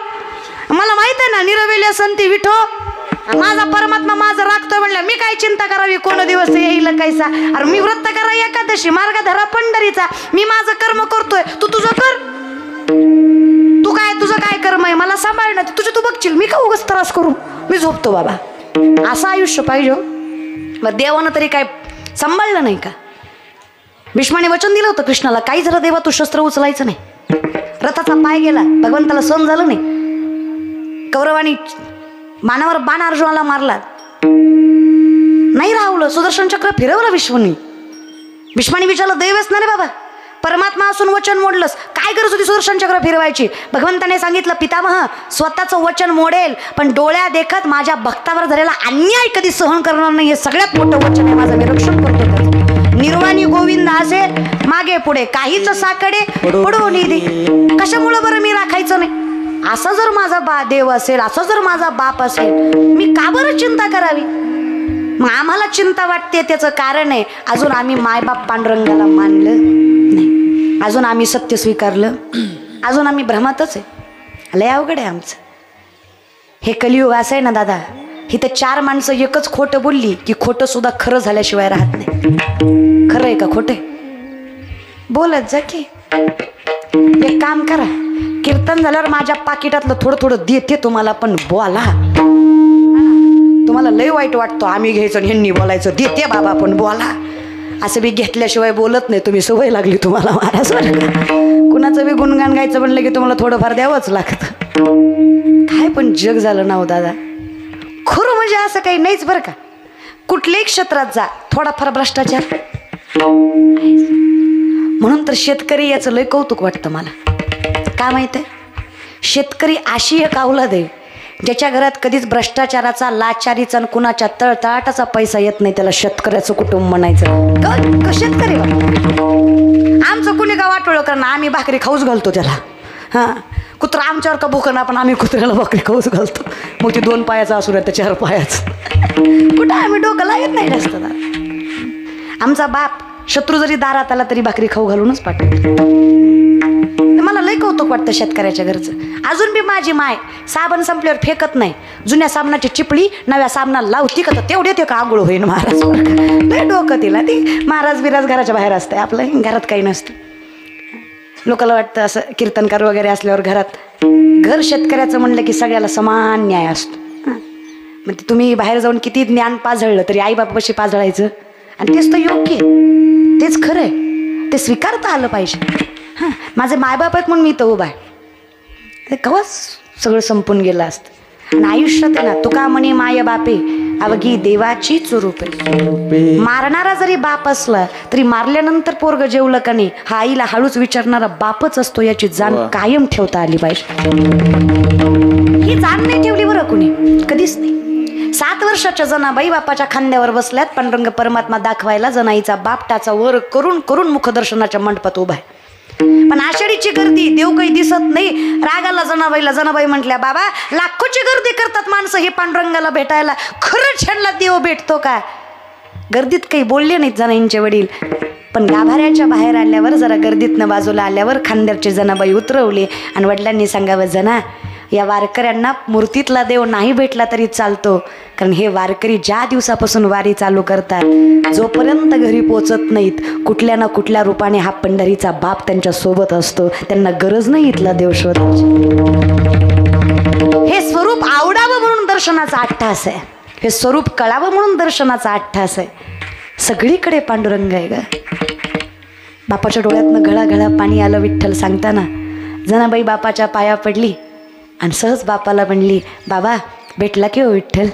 मला माहित आहे ना, निरवेल्या संती विठो, माझा परमात्मा माझं राखतोय म्हणलं, मी काय चिंता करावी? कोण दिवस येईल कैसा? अरे मी व्रत करा एकादशी, मार्ग धरा पंढरीचा. मी माझं कर्म करतोय, तू तुझं कर. तू काय, तुझं काय कर्म आहे? मला सांभाळणं, तुझं तू बघशील. मी का उगाच त्रास करू? मी झोपतो बाबा. असं आयुष्य पाहिजे. मग देवानं तरी काय सांभाळलं नाही का? भीष्माने वचन दिलं होतं कृष्णाला, काही झालं देवा तू शस्त्र उचलायचं नाही. रथाचा पाय गेला, भगवंताला सहन झालं नाही. कौरवानी मानावर बाण अर्जुनाला मारला, नाही राहवलं. सुदर्शन चक्र फिरवलं विश्वनी. भीष्माने विचारलं, दैवच ना रे बाबा, परमात्मा असून वचन मोडलंस, काय गरज होती सुदर्शन चक्र फिरवायची? भगवंताने सांगितलं, पितामह स्वतःचं वचन मोडेल, पण डोळ्या देखत माझ्या भक्तावर झालेला अन्याय कधी सहन करणार नाही. हे सगळ्यात मोठं वचन आहे माझं, मी रक्षण करतो. निर्वाणी गोविंद असे मागे पुढे काहीच साकडे पडू दे. कशामुळं बरं मी राखायचं नाही? असं जर माझा देव असेल, असं जर माझा बाप असेल, मी का बरं चिंता करावी? मग आम्हाला चिंता वाटते त्याचं कारण आहे, अजून आम्ही मायबाप पांडुरंगाला मानलं नाही, अजून आम्ही सत्य स्वीकारलं, अजून आम्ही भ्रमातच आहे. लय अवघड आहे आमचं हे कलियुग. असं आहे ना दादा, इथं 4 माणसं एकच खोटं बोलली की खोटं सुद्धा खरं झाल्याशिवाय राहत नाही. खरं आहे का खोटं आहे? बोलत जा की. एक काम करा, कीर्तन झाल्यावर माझ्या पाकिटातलं थोडं थोडं देते तुम्हाला, पण बोला. तुम्हाला लय वाईट वाटतं आम्ही घ्यायचं आणि ह्यांनी बोलायचं, देते बाबा पण बोला. असं बी घेतल्याशिवाय बोलत नाही तुम्ही, सवय लागली तुम्हाला महाराज. कुणाचं बी गुणगान गायचं म्हणलं की तुम्हाला थोडंफार द्यावंच लागतं. काय पण जग झालं ना हो दादा. खरं म्हणजे असं काही नाहीच बरं का. कुठल्याही क्षेत्रात जा, थोडाफार भ्रष्टाचार. म्हणून तर शेतकरी याचं लय कौतुक वाटतं मला. का माहित आहे? शेतकरी अशी एक अवलाद आहे ज्याच्या घरात कधीच भ्रष्टाचाराचा, लाचारीचा, कुणाच्या तळतळाटाचा पैसा येत नाही. त्याला शेतकऱ्याचं कुटुंब म्हणायचं. शेतकरी आमचं कुणी का वाटोळं करणार, आम्ही भाकरी खाऊच घालतो त्याला. हां, कुत्रा आमच्यावर का भुकणार, पण आम्ही कुत्र्याला भाकरी खाऊच घालतो. मग ती 2 पायाचा असू द्या, 4 पायाचं. कुठं आम्ही डोकं लागत नाही जास्त. आमचा बाप शत्रू जरी दारात आला तरी भाकरी खाऊ घालूनच पाठवतो. मला लय कौतुक वाटतं शेतकऱ्याच्या घरचं. अजून बी माझी माय साबण संपल्यावर फेकत नाही. जुन्या साबणाची चिपळी नव्या साबणाला लावती का, तर तेवढे ते का आंघोळ होईन महाराज. लय डोकं तिला. ती महाराज बिराज घराच्या बाहेर असते, आपलं घरात काही नसतं. लोकांना वाटतं असं कीर्तनकार वगैरे असल्यावर घरात. घर शेतकऱ्याचं म्हणलं की सगळ्याला समान न्याय असतो. मग तुम्ही बाहेर जाऊन किती ज्ञान पाजळलं तरी आईबापाशी पाजळायचं, आणि तेच तर योग्य आहे, तेच खरं आहे, ते स्वीकारता आलं पाहिजे. हां, माझे मायबाप आहेत म्हणून मी तर उभा आहे. ते कवाच सगळं संपून गेलं असतं. आणि आयुष्यात आहे ना, तुका म्हणे माय बापे अवघी देवाची चुरूपे. मारणारा जरी बाप असला तरी मारल्यानंतर पोरग जेवलं का नाही हा आईला हळूच विचारणारा बापच असतो, याची जाण कायम ठेवता आली पाहिजे. ही जाण नाही ठेवली बरं कुणी, कधीच नाही. 7 वर्षाच्या जनाबाई बापाच्या खांद्यावर बसल्यात. पांडुरंग परमात्मा दाखवायला जनाईचा बाप टाचा वर करून करून मुखदर्शनाच्या मंडपात उभा आहे. पण आषाढीची गर्दी, देव काही दिसत नाही. रागाला जनाबाईला, जनाबाई म्हटल्या बाबा लाखोची गर्दी करतात माणसं हे पांडुरंगाला भेटायला, खरंच ह्यांना देव भेटतो का? गर्दीत काही बोलले नाहीत जनाईंचे वडील. पण गाभाऱ्याच्या बाहेर आल्यावर, जरा गर्दीतनं बाजूला आल्यावर खांद्याची जनाबाई उतरवली आणि वडिलांनी सांगावं, जना या वारकऱ्यांना मूर्तीतला देव नाही भेटला तरी चालतो, कारण हे वारकरी ज्या दिवसापासून वारी चालू करतात जोपर्यंत घरी पोचत नाहीत कुठल्या ना कुठल्या रूपाने हा पंढरीचा बाप त्यांच्या सोबत असतो. त्यांना गरज नाही इथला देव शोधायची. हे स्वरूप आवडावं म्हणून दर्शनाचा अट्टहास आहे, हे स्वरूप कळावं म्हणून दर्शनाचा अट्टहास आहे. सगळीकडे पांडुरंग आहे ग. बापाच्या डोळ्यातनं घळाघळा पाणी आलं विठ्ठल सांगताना. जनाबाई बापाच्या पाया पडली आणि सहज बापाला म्हणली, बाबा भेटला की हो विठ्ठल?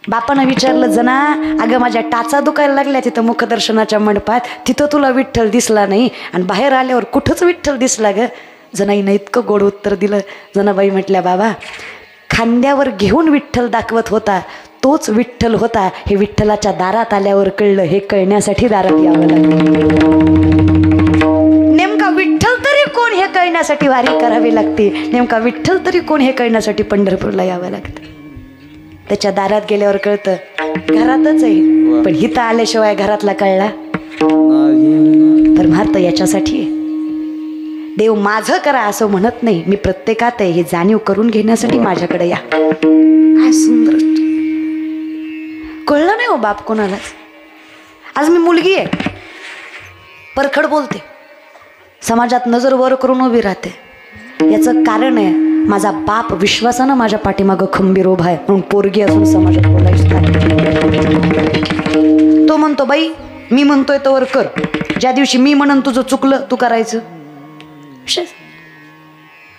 बापानं विचारलं, जना अगं माझ्या टाचा दुखायला लागल्या तिथं मुखदर्शनाच्या मंडपात, तिथं तुला विठ्ठल दिसला नाही आणि बाहेर आल्यावर कुठंच विठ्ठल दिसला ग? जनाईनं इतकं गोड उत्तर दिलं. जनाबाई म्हटल्या, बाबा खांद्यावर घेऊन विठ्ठल दाखवत होता तोच विठ्ठल होता, हे विठ्ठलाच्या दारात आल्यावर कळलं. हे कळण्यासाठी दारात यावं लागलं. नेमका विठ्ठल तरी कोण हे कळण्यासाठी वारी करावी लागते, नेमका विठ्ठल तरी कोण हे कळण्यासाठी पंढरपूरला यावं लागतं. त्याच्या दारात गेल्यावर कळतं. घरातच आहे पण हिथं आल्याशिवाय घरातला कळला परमार्थ याच्यासाठी आहे. देव माझं करा असं म्हणत नाही, मी प्रत्येकात आहे हे जाणीव करून घेण्यासाठी माझ्याकडे या. काय सुंदर कळलं नाही हो बाप कोणालाच. आज मी मुलगी आहे, परखड बोलते, समाजात नजर वर करून उभी राहते. याचं कारण आहे माझा बाप विश्वासानं माझ्या पाठीमागं खंबीर उभा आहे म्हणून पोरगी असून समाजात बोलायचं. तो म्हणतो बाई मी म्हणतोय तोवर कर, ज्या दिवशी मी म्हणन तुझं चुकलं तू करायचं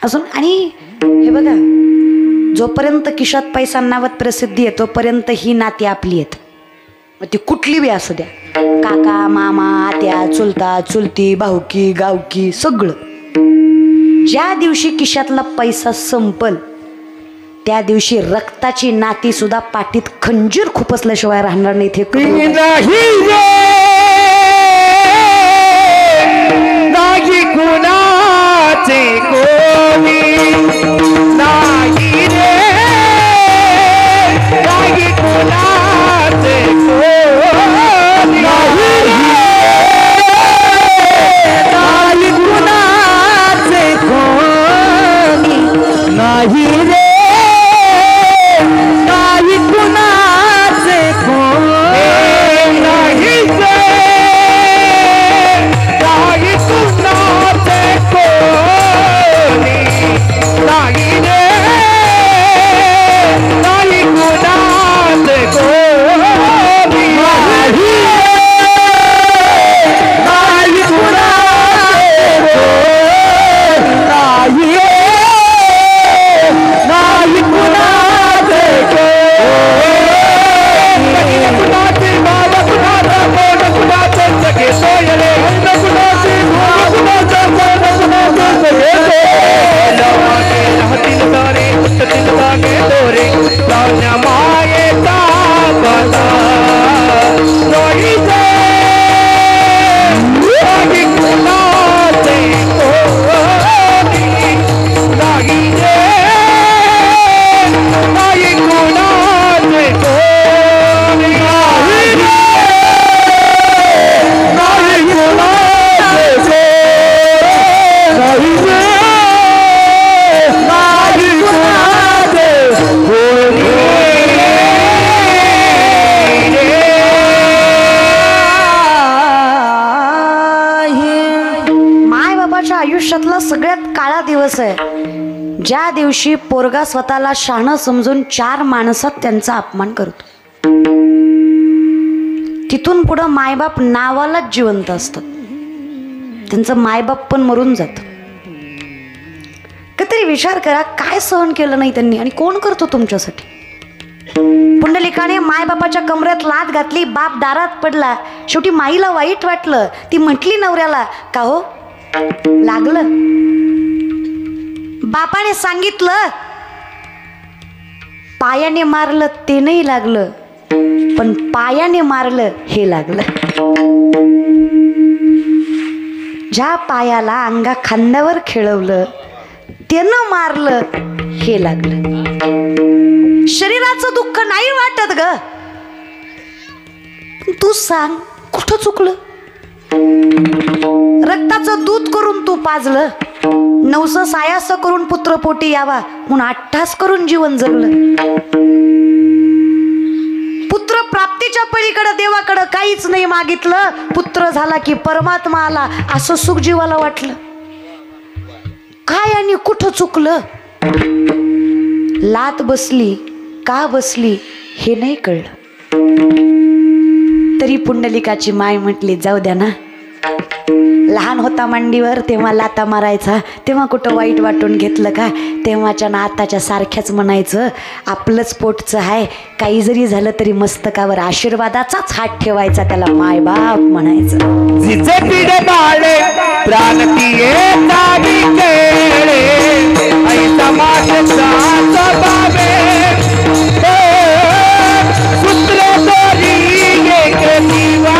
असून. आणि हे बघा, जोपर्यंत खिशात पैसा नावात प्रसिद्धी आहे तोपर्यंत ही नाती आपली आहेत. मग ती कुठली बी असू द्या, काका मामा आत्या चुलता चुलती भाऊकी गावकी सगळं. ज्या दिवशी खिशातला पैसा संपल त्या दिवशी रक्ताची नाती सुद्धा पाठीत खंजीर खुपसल्याशिवाय राहणार नाहीत. हे नाही कुणाचे कोणी नाही रे, नाही कुणाचे कोणी नाही कुणाचे कोणी नाही रे, नाही कुणाचे कोणी नाही रे, नाही कुणाचे कोणी नाही रे, नाही कुणाचे कोणी नाही, नाही कुणाचे नाही रे, नाही कुणाचे कुणाचे बाबा कुणाचा कोण कुणाचे सगळे सोयरे कुणाचे कुणाचा कुणाचा सगळे राहतील सारे उठतील जागे दोरे लावण्या मायेचा बता नाही रे, नाही कुणाचे कोणी नाही रे, नाही कुणाचे कोणी नाही रे, नाही कुणाचे नाही रे, नाही कुणाचे कोणी माय बाबाच्या आयुष्यातला सगळ्यात काळा दिवस आहे ज्या दिवशी पोरगा स्वतःला शहाणं समजून चार माणसात त्यांचा अपमान करतो. तिथून पुढं मायबाप नावालाच जिवंत असतात, त्यांचं मायबाप पण मरून जात. काहीतरी विचार करा, काय सहन केलं नाही त्यांनी आणि कोण करतो तुमच्यासाठी. पुंडलिकाने मायबापाच्या कमऱ्यात लाथ घातली, बाप दारात पडला. शेवटी माईला वाईट वाटलं, ती म्हटली नवऱ्याला, का हो लागलं? बापाने सांगितलं पायाने मारलं ते नाही लागलं, पण पायाने मारलं हे लागलं. ज्या पायाला अंगा खांद्यावर खेळवलं त्यानं मारलं हे लागलं. शरीराचं दुःख नाही वाटत ग, तू सांग कुठं चुकलं? रक्ताचं दूध करून तू पाजलं, नवस सायास करून पुत्रपोटी यावा म्हणून 8 करून जीवन जगलं. पुत्र प्राप्तीच्या पलीकडे देवाकडे काहीच नाही मागितलं, पुत्र झाला की परमात्मा आला असं सुख जीवाला वाटलं. काय आणि कुठं चुकलं? लात बसली का बसली हे नाही कळलं. तरी पुंडलिकाची माय म्हटली जाऊ द्या ना, लहान होता मांडीवर तेव्हा लाता मारायचा, तेव्हा कुठं वाईट वाटून घेतलं का? तेव्हाच्या ना आताच्या सारख्याच म्हणायचं, आपलंच पोटचं आहे, काही जरी झालं तरी मस्तकावर आशीर्वादाचाच हात ठेवायचा, त्याला माय बाप म्हणायचं. जिचे पिढे बाळे प्राणतीये तावी केळे ऐसा मातचा बाबे पुत्र तोरी एक दिवा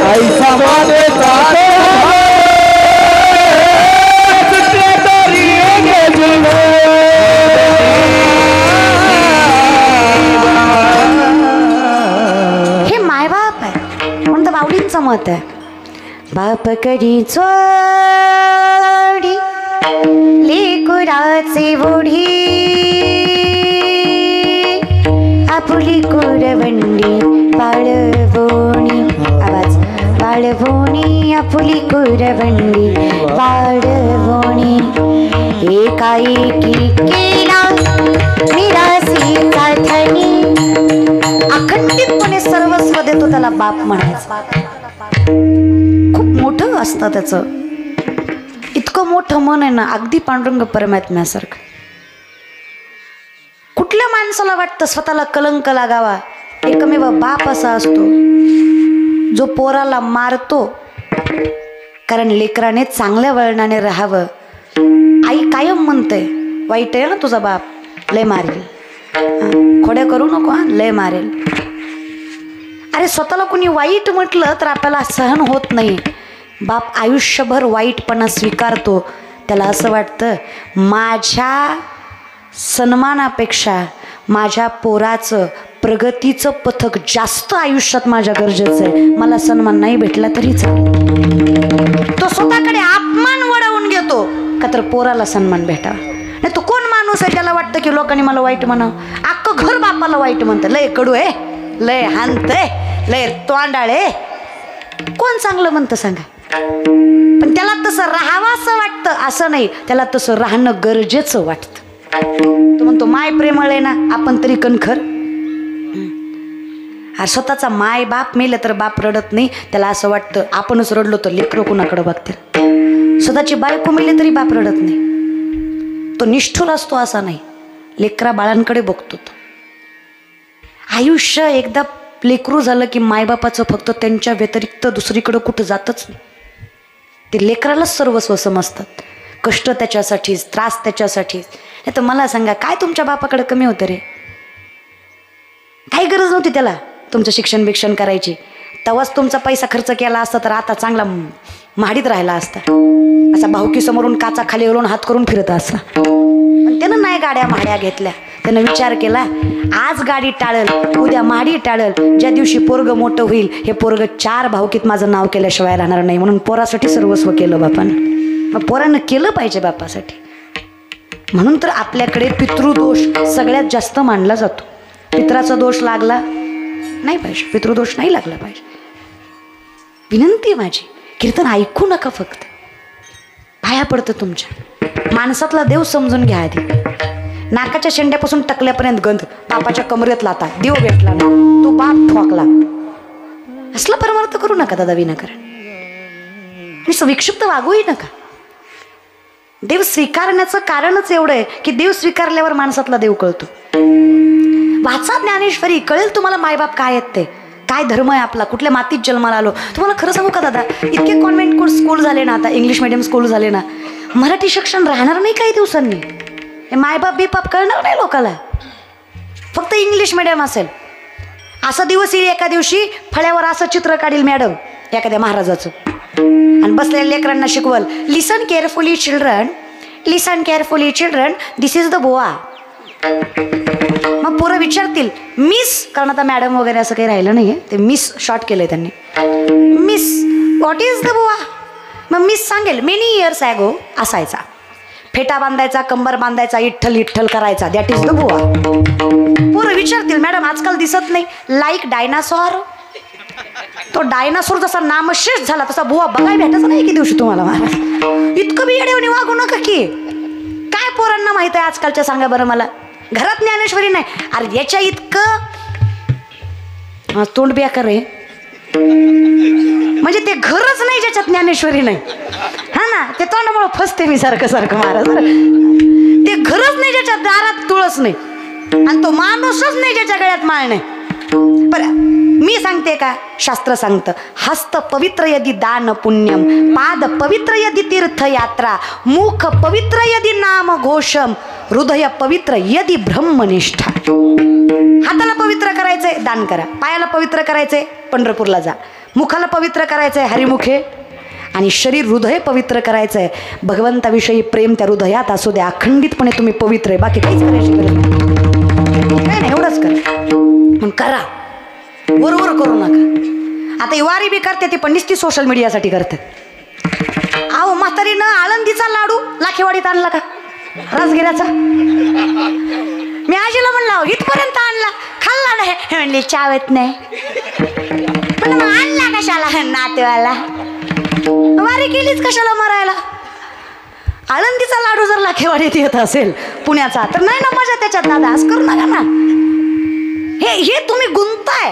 ऐसा मातचा मत आहे. बाप कधी चोडी लेकुराचे ओढी आपुली कुरवंडी बाळवोणी, आवाज बाळवोणी आपुली कुरवंडी बाळवोणी, एकाएकी केला निराशीचा धनी, अखंडितपणे सर्वस्व देतो त्याला बाप म्हणायचं. खूप मोठं असतं त्याचं, इतकं मोठं मन आहे ना, अगदी पांडुरंग परमात्म्यासारखं. कुठल्या माणसाला वाटतं स्वतःला कलंक लागावा? एकमेव बाप असा असतो जो पोराला मारतो, कारण लेकराने चांगल्या वळणाने राहावं. आई कायम म्हणते वाईट आहे ना तुझा बाप, लय मारेल, खोड्या करू नको हा, लय मारेल. अरे स्वतःला कोणी वाईट म्हटलं तर आपल्याला सहन होत नाही. बाप आयुष्यभर वाईटपणा स्वीकारतो, त्याला असं वाटतं माझ्या सन्मानापेक्षा माझ्या पोराचं प्रगतीचं पथक जास्त आयुष्यात माझ्या गरजेचं आहे, मला सन्मान नाही भेटला तरी चालेल. तो स्वतःकडे अपमान वळवून घेतो का तर पोराला सन्मान भेटावा. नाही तो कोण माणूस आहे ज्याला वाटतं की लोकांनी मला वाईट म्हणावं? अख्खं घर बापाला वाईट म्हणतं, लय कडू आहे, लय हानतंय, लय तोंडाळे. कोण चांगलं म्हणतं सांगा? पण त्याला तसं राहावं असं वाटतं असं नाही, त्याला तसं राहणं गरजेचं वाटतं. तो म्हणतो माय प्रेमळ आहे ना, आपण तरी कणखर. स्वतःचा माय बाप मेलं तर बाप रडत नाही, त्याला असं वाटतं आपणच रडलो तर लेकरं कोणाकडे बघतील. स्वतःची बायको मेली तरी बाप रडत नाही, तो निष्ठुर असतो असा नाही, लेकरा बाळांकडे बघतो. आयुष्य एकदा लेकरू झालं की मायबापाचं फक्त त्यांच्या व्यतिरिक्त दुसरीकडं कुठं जातच नाही. ते लेकरालाच सर्वस्व समजतात, कष्ट त्याच्यासाठीच, त्रास त्याच्यासाठीच. नाही तर मला सांगा, काय तुमच्या बापाकडे कमी होतं रे? काही गरज नव्हती त्याला तुमचं शिक्षण बिक्षण करायची, तेव्हाच तुमचा पैसा खर्च केला असता तर आता चांगला महाडीत राहिला असता, असा भाऊकी समोरून काचा खाली घालून हात करून फिरत असता. पण त्यानं नाही गाड्या महाड्या घेतल्या, त्यानं विचार केला आज गाडी टाळल उद्या महाडी टाळल, ज्या दिवशी पोरग मोठं होईल हे पोरग 4 भाऊकीत माझं नाव केल्याशिवाय राहणार नाही, म्हणून पोरासाठी सर्वस्व केलं बापानं. मग पोरानं केलं पाहिजे बापासाठी. म्हणून तर आपल्याकडे पितृदोष सगळ्यात जास्त मानला जातो. पित्राचा दोष लागला नाही पाहिजे, पितृदोष नाही लागला पाहिजे. विनंती आहे माझी, कीर्तन ऐकू नका, फक्त पाया पडतं तुमच्या. माणसातला देव समजून घ्या आधी. नाकाच्या शेंड्यापासून टकल्यापर्यंत गंध, बापाच्या कमरेत लाता, देव भेटला ना तो बाप ठोकला, असला परमार्थ करू नका दादा विनाकारण. आणि विक्षिप्त वागूही नका. देव स्वीकारण्याचं कारणच एवढं आहे की देव स्वीकारल्यावर माणसातला देव कळतो. वाचा ज्ञानेश्वरी, कळेल तुम्हाला मायबाप काय आहेत ते, काय धर्म आहे आपला, कुठल्या मातीत जन्माला आलो. तुम्हाला खरं सांगू का दादा, इतके कॉन्व्हेंट स्कूल झाले ना, आता इंग्लिश मिडियम स्कूल झाले ना, मराठी शिक्षण राहणार नाही काही दिवसांनी. हे मायबाप बिपाप कळणार नाही लोकाला, फक्त इंग्लिश मिडियम असेल. असा दिवस येईल एका दिवशी फळ्यावर असं चित्र काढील मॅडम एखाद्या महाराजाचं आणि बसलेल्या लेकरांना शिकवल, listen carefully children, listen carefully children, this is the बुवा. मग पोरं विचारतील मिस, कारण आता मॅडम वगैरे असं काही राहिलं नाहीये, ते मिस शॉर्ट केलंय त्यांनी. मिस व्हॉट इज द बुवा. मग मिस सांगेल मेनी इयर्स ॲगो असायचा, फेटा बांधायचा, कंबर बांधायचा, इठ्ठल इठ्ठल करायचा, दॅट इज द बुवा. पोरं विचारतील मॅडम आजकाल दिसत नाही, लाईक डायनासॉर. तो डायनासोर जसा नामशेष झाला तसा बुवा बघायला भेटायचा नाही की दिवशी तुम्हाला महाराज. इतकं बी येडेवणी वागू नका की. काय पोरांना माहित आहे आजकालच्या, सांगा बरं मला. घरात ज्ञानेश्वरी नाही, अरे याच्या इतकं तोंड बेकार आहे म्हणजे ते घरच नाही ज्याच्यात ज्ञानेश्वरी नाही. हा ना, ते तोंडामुळे फसते मी सारखं सारखं महाराज. ते घरच नाही ज्याच्यात दारात तुळस नाही आणि तो माणूसच नाही ज्याच्या गळ्यात माळ नाही. बरं मी सांगते का, शास्त्र सांगतं, हस्त पवित्र यदि दान पुण्यम, पाद पवित्र यदि तीर्थयात्रा, मुख पवित्र यदि नाम घोषम, हृदय पवित्र यदि ब्रह्मनिष्ठा. हाताला पवित्र करायचंय दान करा, पायाला पवित्र करायचंय पंढरपूरला जा, मुखाला पवित्र करायचंय हरिमुखे, आणि शरीर हृदय पवित्र करायचंय भगवंताविषयी प्रेम त्या हृदयात असू द्या. अखंडितपणे तुम्ही पवित्र आहे, बाकी काहीच करायची गरज नाही. काय नाही, एवढंच करा. मग करा, वरवर करू नका. आता ही वारी बी करते ती पण नुसती सोशल मीडियासाठी करते. अहो म्हातारीनं आळंदीचा लाडू लाखेवाडीत आणला का, राजगिऱ्याचा. मी आजीला म्हणलं इथपर्यंत आणला, खाल्ला नाही, म्हणली चावत नाही. पण मग आणला कशाला नातेवाला, वारी केलीच कशाला मरायला. आळंदीचा लाडू जर लाखेवाडीत येत असेल पुण्याचा तर नाही ना मजा त्याच्यात. दादा असं करू नका ना. हे तुम्ही गुंताय,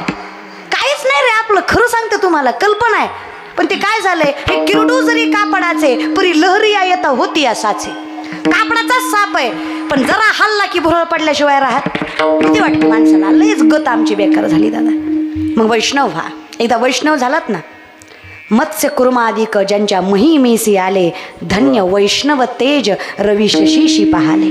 काहीच नाही रे आपलं. खरं सांगते तुम्हाला, कल्पना आहे. पण ते काय झालंय, हे किरडू जरी कापडाचे परी लहरी येता होती असाचे. कापडाचाच साप आहे पण जरा हल्ला की भुरळ पडल्याशिवाय राहत किती वाटतं माणसाला. लयच गत आमची बेकार झाली दादा. मग वैष्णव व्हा. एकदा वैष्णव झालात ना, मत्स्य कुर्मादिक ज्यांच्या महिमेसी आले, धन्य वैष्णव तेज रवी शशीशी पाहाले.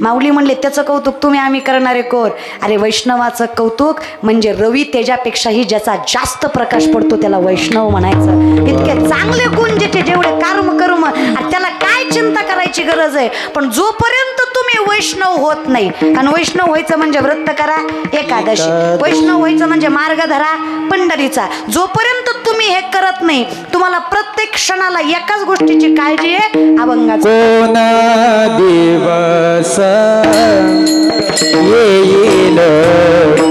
माऊली म्हणले त्याचं कौतुक तुम्ही आम्ही करणारे कोर. अरे वैष्णवाचं कौतुक म्हणजे रवी तेजापेक्षाही ज्याचा जास्त प्रकाश पडतो त्याला वैष्णव म्हणायचं. इतके चांगले गुण ज्याचे, जेवढे कर्म कर्म, आणि त्याला काय चिंता करायची गरज आहे. पण जोपर्यंत तुम्ही वैष्णव होत नाही, आणि वैष्णव व्हायचं म्हणजे व्रत करा एकादशी, वैष्णव व्हायचं म्हणजे मार्ग धरा पंढरीचा. जोपर्यंत तुम्ही हे करत नाही, तुम्हाला प्रत्येक क्षणाला एकाच गोष्टीची काळजी आहे, अभंगाची. दिवस येईल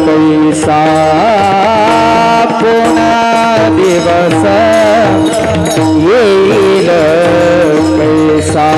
पैसा, पुन्हा दिवस येईल पैसा,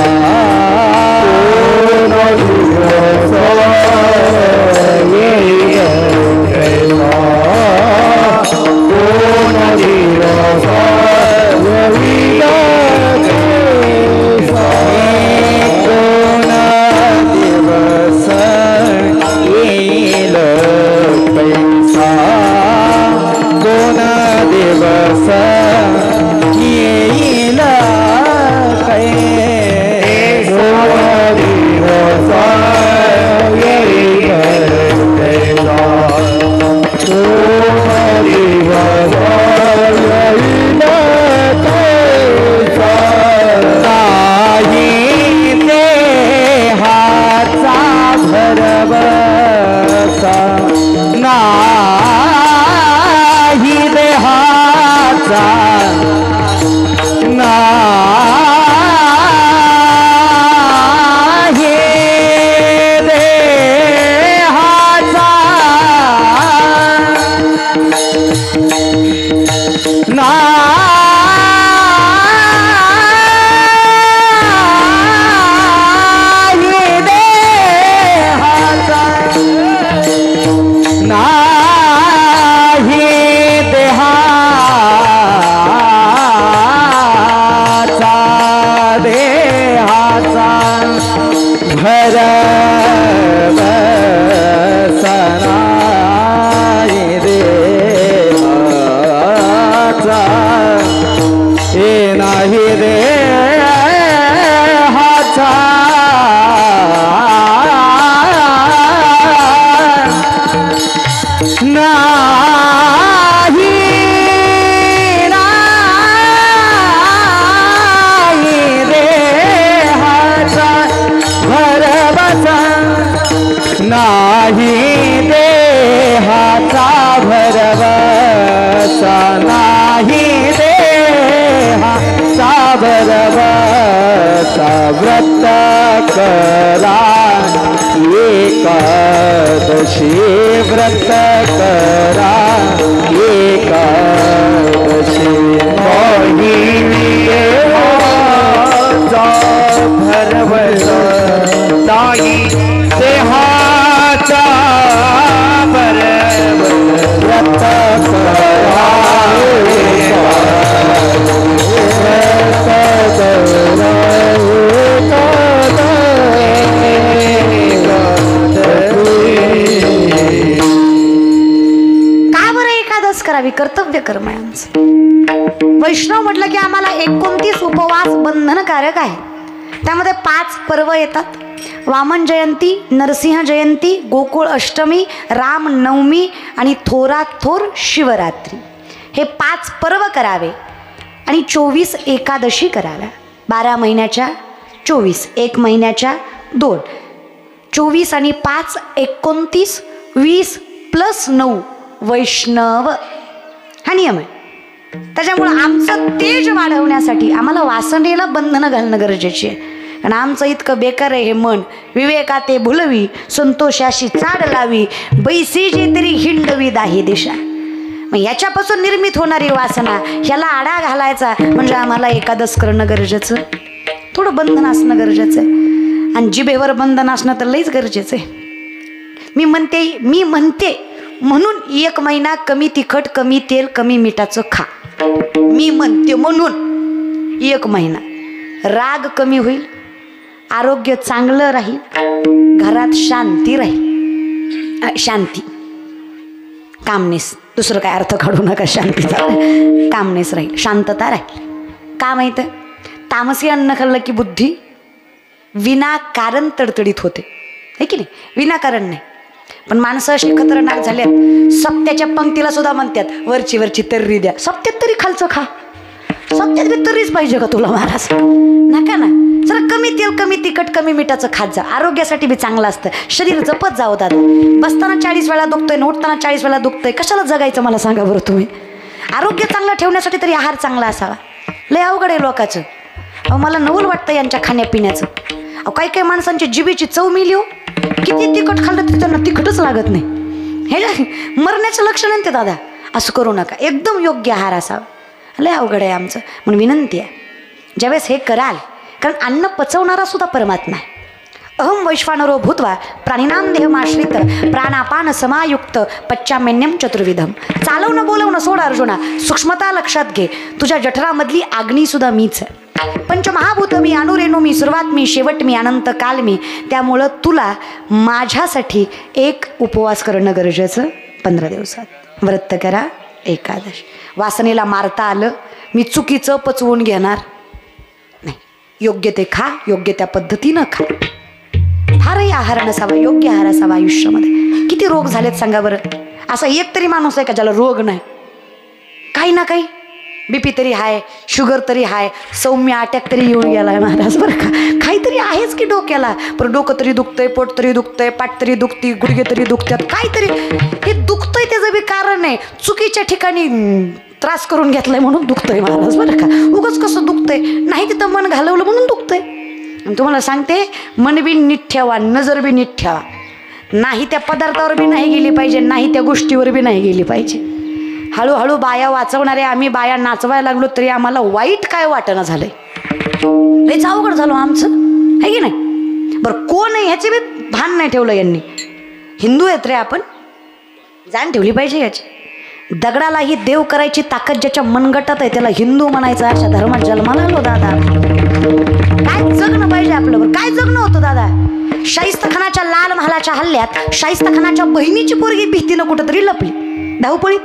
नाही देहाचा भरवसा नाही देहाचा भरवसा व्रत करा एकादशी व्रत करा एकादशी मोहिनी भरवस नाही देहाचा भरवस व्रत करा करावी कर्तव्य कर्म आहे आमचं. वैष्णव म्हटलं की आम्हाला 29 उपवास बंधनकारक आहे. त्यामध्ये 5 पर्व येतात. वामन जयंती, नरसिंह जयंती, गोकुळ अष्टमी, राम नवमी आणि थोरात थोर शिवरात्री. हे 5 पर्व करावे आणि 24 एकादशी कराव्या. 12 महिन्याच्या 24, 1 महिन्याच्या 2, 24 आणि 5 29, 20 + 9 वैष्णव हा नियम आहे. त्याच्यामुळं आमचं तेज वाढवण्यासाठी आम्हाला वासनेला बंधनं घालणं गरजेची आहे. कारण आमचं इतकं बेकार आहे हे मन. विवेका ते भुलवी, संतोषाशी चाड लावी, बैसी जे तरी हिंडवी दाही दिशा. मग याच्यापासून निर्मित होणारी वासना ह्याला आडा घालायचा म्हणजे आम्हाला एकादश करणं गरजेचं, थोडं बंधन असणं गरजेचं आहे. आणि जिभेवर बंधन असणं तर लईच गरजेचं आहे. मी म्हणते म्हणून 1 महिना कमी तिखट, कमी तेल, कमी मिठाचं खा. मी म्हणते म्हणून 1 महिना राग कमी होईल, आरोग्य चांगलं राहील, घरात शांती राहील. शांती, कामनेस, दुसरं काय अर्थ काढू नका शांतीचा. कामनेस राहील, शांतता राहील. का माहित आहे? तामसी अन्न खाल्लं की बुद्धी विनाकारण तडतडीत होते, है की नाही? विनाकारण नाही. पण माणसं अशी खतरनाक झाल्यात, सप्त्याच्या पंक्तीला सुद्धा म्हणतात वरची वरची तर्री द्या. सप्त्यात तरी खालचं खा. सप्त्यात बी तर्रीच पाहिजे का तुला महाराज? नका ना. जरा कमी तेल, कमी तिखट, कमी मिठाचं खात जा. आरोग्यासाठी बी चांगलं असतं. शरीर जपत जावं दादा. बसताना 40 वेळा दुखतंय, उठताना 40 वेळा दुखतंय, कशाला जगायचं मला सांगा बरं तुम्ही? आरोग्य चांगलं ठेवण्यासाठी तरी आहार चांगला असावा. लय अवघड आहे लोकांचं. अहो मला नवल वाटतं यांच्या खाण्यापिण्याचं. अहो काही काही माणसांची जिभेची चव मिली हो. किती तिखट खाल्लं तरी त्यांना तिखटच लागत नाही. हे मरण्याचं लक्षण आहे ते दादा. असं करू नका. एकदम योग्य आहार असावा. लय अवघड आहे आमचं. म्हणून विनंती आहे, ज्यावेळेस हे कराल, कारण अन्न पचवणारा सुद्धा परमात्मा आहे. अहम वैश्वानरो भूत्वा प्राणिनाम देहमाश्रित प्राणापान समायुक्त पच्चामेन्यम चतुर्विधम. चालवणं बोलवणं सोड अर्जुना, सूक्ष्मता लक्षात घे. तुझ्या जठरामधली आग्नी सुद्धा मीच आहे. पंचमहाभूत मी, अनुरेणू मी, सुरुवात मी, शेवट मी, अनंत काल मी. त्यामुळं तुला माझ्यासाठी 1 उपवास करणं गरजेचं. 15 दिवसात व्रत करा, एकादश. वासनेला मारता आलं, मी चुकीचं पचवून घेणार नाही. योग्य ते खा, योग्य त्या पद्धतीनं खा. फारही आहार नसावा, योग्य आहार असावा आयुष्यामध्ये. किती रोग झालेत सांगा बरं. असा एक तरी माणूस आहे का ज्याला रोग नाही? काही ना काही. BP तरी हाय, शुगर तरी हाय, सौम्य अटॅक तरी येऊन गेलाय महाराज बरं का. काहीतरी आहेच की डोक्याला. पण डोकं तरी दुखतंय, पोट तरी दुखतंय, पाठ तरी दुखती, गुडघे तरी दुखतात. काहीतरी हे दुखतंय त्याचं बी कारण आहे. चुकीच्या ठिकाणी त्रास करून घेतलाय म्हणून दुखतंय महाराज बरं का. उगाच कसं दुखतंय? नाही तिथं मन घालवलं म्हणून दुखतंय. तुम्हाला सांगते, मन बी नीट ठेवा, नजर बी नीट ठेवा. नाही त्या पदार्थावर बी नाही गेली पाहिजे, नाही त्या गोष्टीवर बी नाही गेली पाहिजे. हळूहळू बाया वाचवणारे आम्ही बाया नाचवायला लागलो तरी आम्हाला वाईट काय वाटणं झालंय. लयच अवघड झालो आमचं, है की नाही? बरं कोण आहे ह्याचे बी भान नाही ठेवलं यांनी. हिंदू आहेत रे आपण, जाण ठेवली पाहिजे याची. दगडालाही देव करायची ताकद ज्याच्या मनगटात आहे त्याला हिंदू म्हणायचं. अशा धर्मात जन्माला आलो दादा. काय जगणं पाहिजे आपलं बरं. काय जगणं होतं दादा? शाहिस्तेखानाच्या लाल महालाच्या हल्ल्यात शाहिस्तेखानाच्या बहिणीची पोरगी भीतीनं कुठंतरी लपली धावपळीत.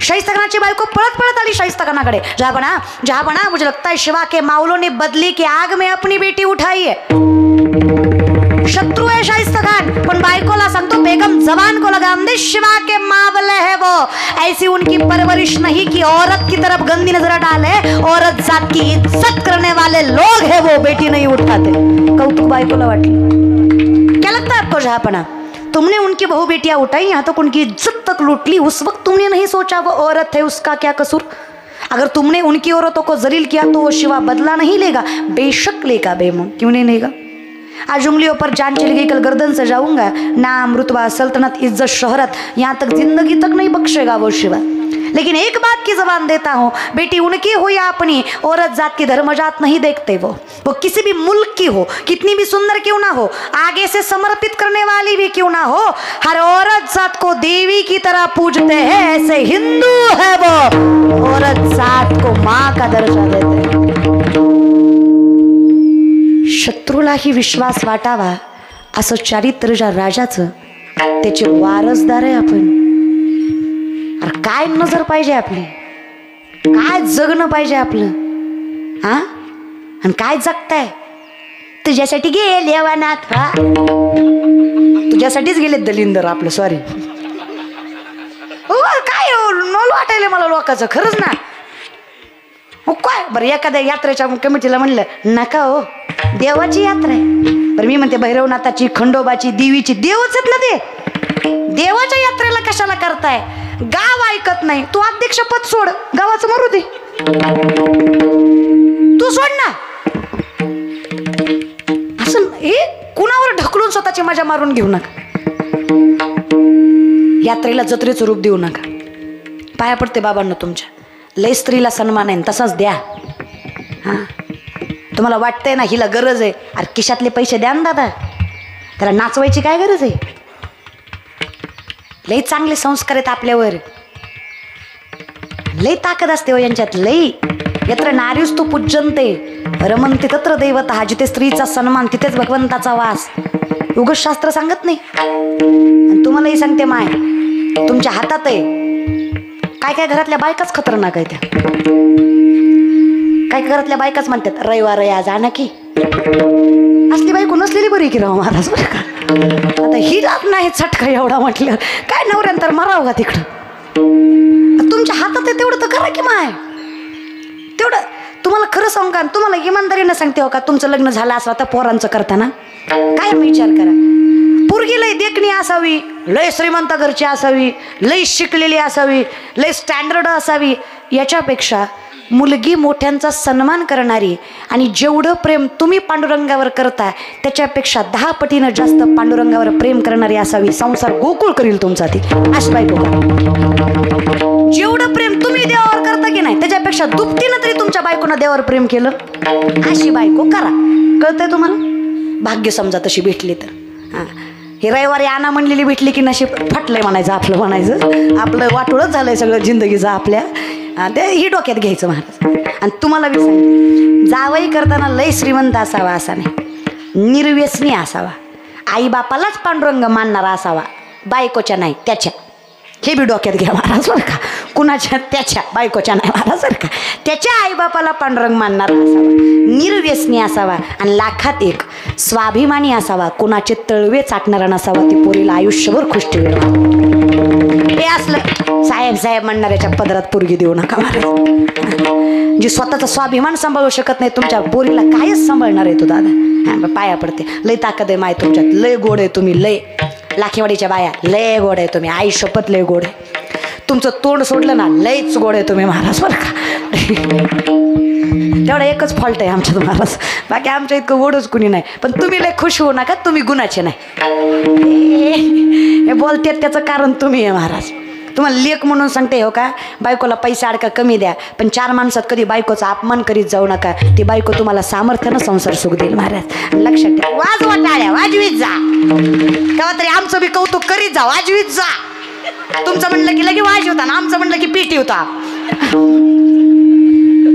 शाहिस्तेखानाची बायको पळत पळत आली शाहिस्तेखानाकडे. जहापना मुझे लगता है शिवा के मावलों ने बदली की आग में अपनी बेटी उठाई है. शत्रु है शाहिस्तेखान, पण बायकोला सांगतो बेगम जबान को लगाम दे, शिवा के मावले है वो. ऐसी उनकी परवरिश नहीं कि औरत की तरफ गंदी नजर डाले. औरत जात की इज्जत करने वाले लोग है वो, बेटी नहीं उठाते. कौतुक बायकोला वाटलं. क्या लगता है आपको जहापना? तुमने उनकी बहू बेटियां उठाई, यहाँ तक उनकी इज्जत तक लूट ली, उस वक्त तुमने नहीं सोचा वो औरत है, उसका क्या कसूर? अगर तुमने उनकी औरतों को जलील किया तो वो शिवा बदला नहीं लेगा? बेशक लेगा बेमन, क्यों नहीं लेगा? आज उंगलियों पर जान चली गई, कल गर्दन से जाऊंगा, नाम रुतबा सल्तनत इज्जत शोहरत, यहाँ तक जिंदगी तक नहीं बख्शेगा वो शिवा। लेकिन एक बात की जबान देता हूँ, बेटी उनकी हो या अपनी, औरत जात की धर्मजात नहीं देखते। वो किसी भी मुल्क की हो, कितनी भी सुंदर क्यों ना हो, आगे से समर्पित करने वाली भी क्यों ना हो, हर औरत जात को देवी की तरह पूजते हैं। ऐसे हिंदू है वो, औरत जात को माँ का दर्जा देते हैं। शत्रूलाही विश्वास वाटावा असं चारित्र्य ज्या राजाचं, त्याचे वारसदार आहे आपण। अरे काय नजर पाहिजे आपली, काय जगणं पाहिजे आपलं, हा? आणि काय जगताय? तुझ्यासाठी गेले वनात, हा? तुझ्यासाठीच गेले दलिंदर आपलं, सॉरी। काय नोल वाटायला मला लोकांचं, खरंच ना। काय बरं, एखाद्या यात्रेच्या कमिटीला म्हणलं नका हो, देवाची यात्रा आहे। बरं मी म्हणते भैरवनाथाची, खंडोबाची, देवीची, देवच आहेत ना ते, देवाच्या यात्रेला कशाला करताय? गाव ऐकत नाही, तू अध्यक्षपद सोड, गावाचं मरू दे, तू सोड ना। असं हे कुणावर ढकलून स्वतःची मजा मारून घेऊ नका, यात्रेला जत्रेचं रूप देऊ नका। पाया पडते बाबांना तुमच्या, लय स्त्रीला सन्मान आहे तसाच द्या। हा, तुम्हाला वाटतंय ना हिला गरज आहे, अरे खिशातले पैसे द्या ना दादा, त्याला नाचवायची काय गरज आहे? लई चांगले संस्कार आहेत आपल्यावर, लई ताकद असते हो यांच्यात, लई। यत्र नारीस्तु पूज्यन्ते रमन्ते तत्र दैवतः, जिथे स्त्रीचा सन्मान तिथेच भगवंताचा वास। उगाच शास्त्र सांगत नाही, आणि तुम्हालाही सांगते माय, तुमच्या हातात आहे। काय काय घरातल्या बायकाच खतरनाक आहे त्या, काय घरातल्या बायकाच म्हणतात रविवार या जा ना की, असली बायको नसलेली बरी की राव महाराज, बरं का? आता ही रात नाही चटका एवढा म्हटलं, काय नवऱ्यांतर मराव का तिकडं? तुमच्या हातात आहे तेवढं तर करा की माय, तेवढं। तुम्हाला खरं सांगू का, तुम्हाला इमानदारीनं सांगते हो का, तुमचं लग्न झालं असं आता पोरांचं करताना काय विचार करा, पोरगी लय देखणी असावी, लय श्रीमंत घरची असावी, लय शिकलेली असावी, लय स्टँडर्ड असावी, याच्यापेक्षा मुलगी मोठ्यांचा सन्मान करणारी आणि जेवढं प्रेम तुम्ही पांडुरंगावर करता त्याच्यापेक्षा 10 पटीनं जास्त पांडुरंगावर प्रेम करणारी असावी, संसार गोकुळ करील तुमचा ती अशी बायको करा। जेवढं प्रेम तुम्ही देवावर करता की नाही त्याच्यापेक्षा दुपटीनं तरी तुमच्या बायकोनं देवावर प्रेम केलं, अशी बायको करा। कळतंय तुम्हाला? भाग्य समजा तशी भेटली तर। हां, हे रविवारी आणा म्हणलेली भेटली की नशीब फाटलंय म्हणायचं, आपलं म्हणायचं, आपलं वाटोळच झालंय सगळं जिंदगीचं आपल्या, ते ही डोक्यात घ्यायचं महाराज। आणि तुम्हाला बी सांगते, जावई करताना लय श्रीमंत असावा असा नाही, निर्व्यसनी असावा, आई बापालाच पांडुरंग मानणारा असावा, बायकोच्या नाही त्याच्या, हे बी डोक्यात घ्या महाराज बरं का। कुणाच्या? त्याच्या, बायकोच्या नाही महाराज बरं का। त्याच्या आई बापाला पांडुरंग मानणारा असावा, निर्व्यसनी असावा, आणि लाखात एक स्वाभिमानी असावा, कुणाचे तळवे चाटणारा नसावा, ती पोरीला आयुष्यभर खुश ठेवेल। हे असलं साहेब साहेब म्हणणाऱ्याच्या पदरात पोरगी देऊ नका महाराज। जी स्वतःचा स्वाभिमान सांभाळू शकत नाही तुमच्या पोरीला कायच सांभाळणार आहे तो दादा? पाया पडते, लय ताकद आहे माय तुमच्यात, लय गोड आहे तुम्ही, लय लाखेवाडीच्या बाया लय गोड आहे तुम्ही, आई शपथ लय गोड आहे तुमचं। तोंड सोडलं ना लयच गोड आहे तुम्ही महाराज बरं का। तेवढा एकच फॉल्ट आहे आमच्यात महाराज, बाकी आमच्या इतकं गोडच कुणी नाही, पण तुम्ही लय खुश होऊ नका, तुम्ही गुणाचे नाही। हे बोलते त्याचं कारण तुम्ही आहे महाराज। तुम्हाला लेख म्हणून सांगते हो का, बायकोला पैसा अडका कमी द्या, पण 4 माणसात कधी बायकोचा अपमान करीत जाऊ नका, ती बायको तुम्हाला सामर्थ्यानं संसार सुख देईल महाराज, लक्षात ठेवा। वाजवा टाळ्या, वाजवीत जा, तेव्हा तरी आमचं बी कौतुक करीत जा, वाजवीत जा। तुमचं म्हणलं की लगे वाजवता ना, आमचं म्हणलं की पीटी होता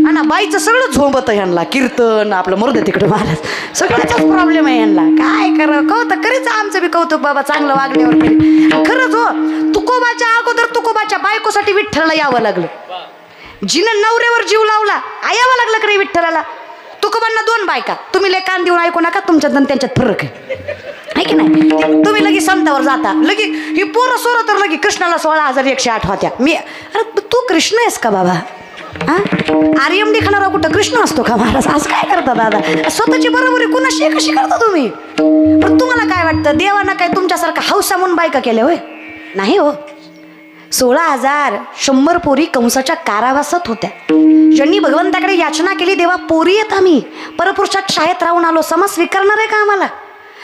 ना। बाईचं सगळं झोंबत ह्यांना, कीर्तन आपलं मर्द तिकडे महाराज, सगळ्याचाच प्रॉब्लेम आहे ह्यांना। काय करावं, कौतुक करीच आमचं बी कौतुक बाबा, चांगलं वागल्यावर तरी। खरंच हो, तुकोबाच्या अगोदर तुकोबाच्या बायकोसाठी विठ्ठलला यावं लागलं, जिनं नवऱ्यावर जीव लावला यावं लागलं कडे विठ्ठलाला। तुकोबांना 2 बायका, तुम्ही लय कान देऊन ऐकू नका, तुमच्यात आणि त्यांच्यात फरक आहे की नाही? तुम्ही लगी संतावर जाता, लगी ही पोरं सोरं तर लगी कृष्णाला 16,108 होत्या, मी अरे तू कृष्ण आहेस का बाबा? हा आर्यमडी खाणारा कुठं कृष्ण असतो का महाराज? असं काय करता दादा? स्वतःची बरोबरी कुणाशी कशी करता तुम्ही? पण तुम्हाला काय वाटतं देवानं काय तुमच्यासारखा हौसा म्हणून बायका केल्या होय? नाही हो. 16,100 पोरी कंसाच्या कारावासात होत्या. ज्यांनी भगवंताकडे याचना केली देवा पोरी येत आम्ही परपुरुषात शाळेत राहून आलो, समाज स्वीकारणार आहे का आम्हाला?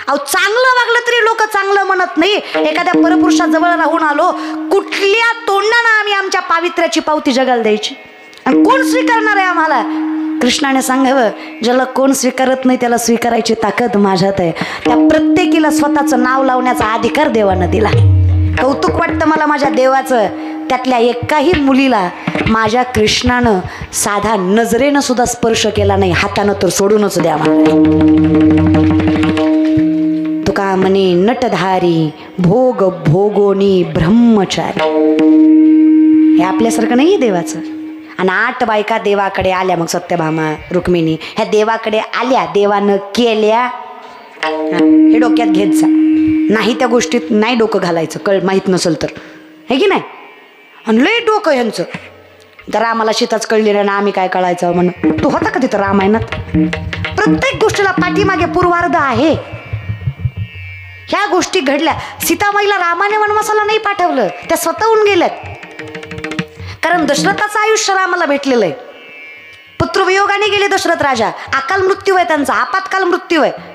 अहो चांगलं वागलं तरी लोक चांगलं म्हणत नाही. एखाद्या परपुरुषाजवळ राहून आलो, कुठल्या तोंडानं आम्ही आमच्या पावित्र्याची पावती जगाला द्यायची? आणि कोण स्वीकारणार आहे आम्हाला? कृष्णाने सांगावं, ज्याला कोण स्वीकारत नाही त्याला स्वीकारायची ताकद माझ्यात आहे. त्या प्रत्येकीला स्वतःचं नाव लावण्याचा अधिकार देवानं दिला. कौतुक वाटतं मला माझ्या देवाचं. त्यातल्या एकाही मुलीला माझ्या कृष्णानं साधा नजरेनं सुद्धा स्पर्श केला नाही, हातानं तर सोडूनच द्या मला. तुका म्हणे नटधारी भोग भोगोनी ब्रह्मचारी. हे आपल्यासारखं नाही देवाचं. आणि 8 बायका देवाकडे आल्या. मग सत्यभामा रुक्मिणी ह्या देवाकडे आल्या, देवानं केल्या. हे डोक्यात घेत जा. नाही त्या गोष्टीत नाही डोकं घालायचं, माहीत नसेल तर, हे की नाही? आणि लय डोकं ह्यांचं. तर आम्हाला शीताच कळली ना, आम्ही काय कळायचं म्हणून. तू होता का तिथं रामायणात? प्रत्येक गोष्टीला पाठीमागे पूर्वार्ध आहे. ह्या गोष्टी घडल्या. सीतामाईला रामाने वनवासाला नाही पाठवलं, त्या स्वतःहून गेल्यात. कारण दशरथाचं आयुष्य रामाला भेटलेलं आहे. पुत्रवियोगाने गेले दशरथ राजा. अकाल मृत्यू आहे त्यांचा, आपत्काल मृत्यू आहे,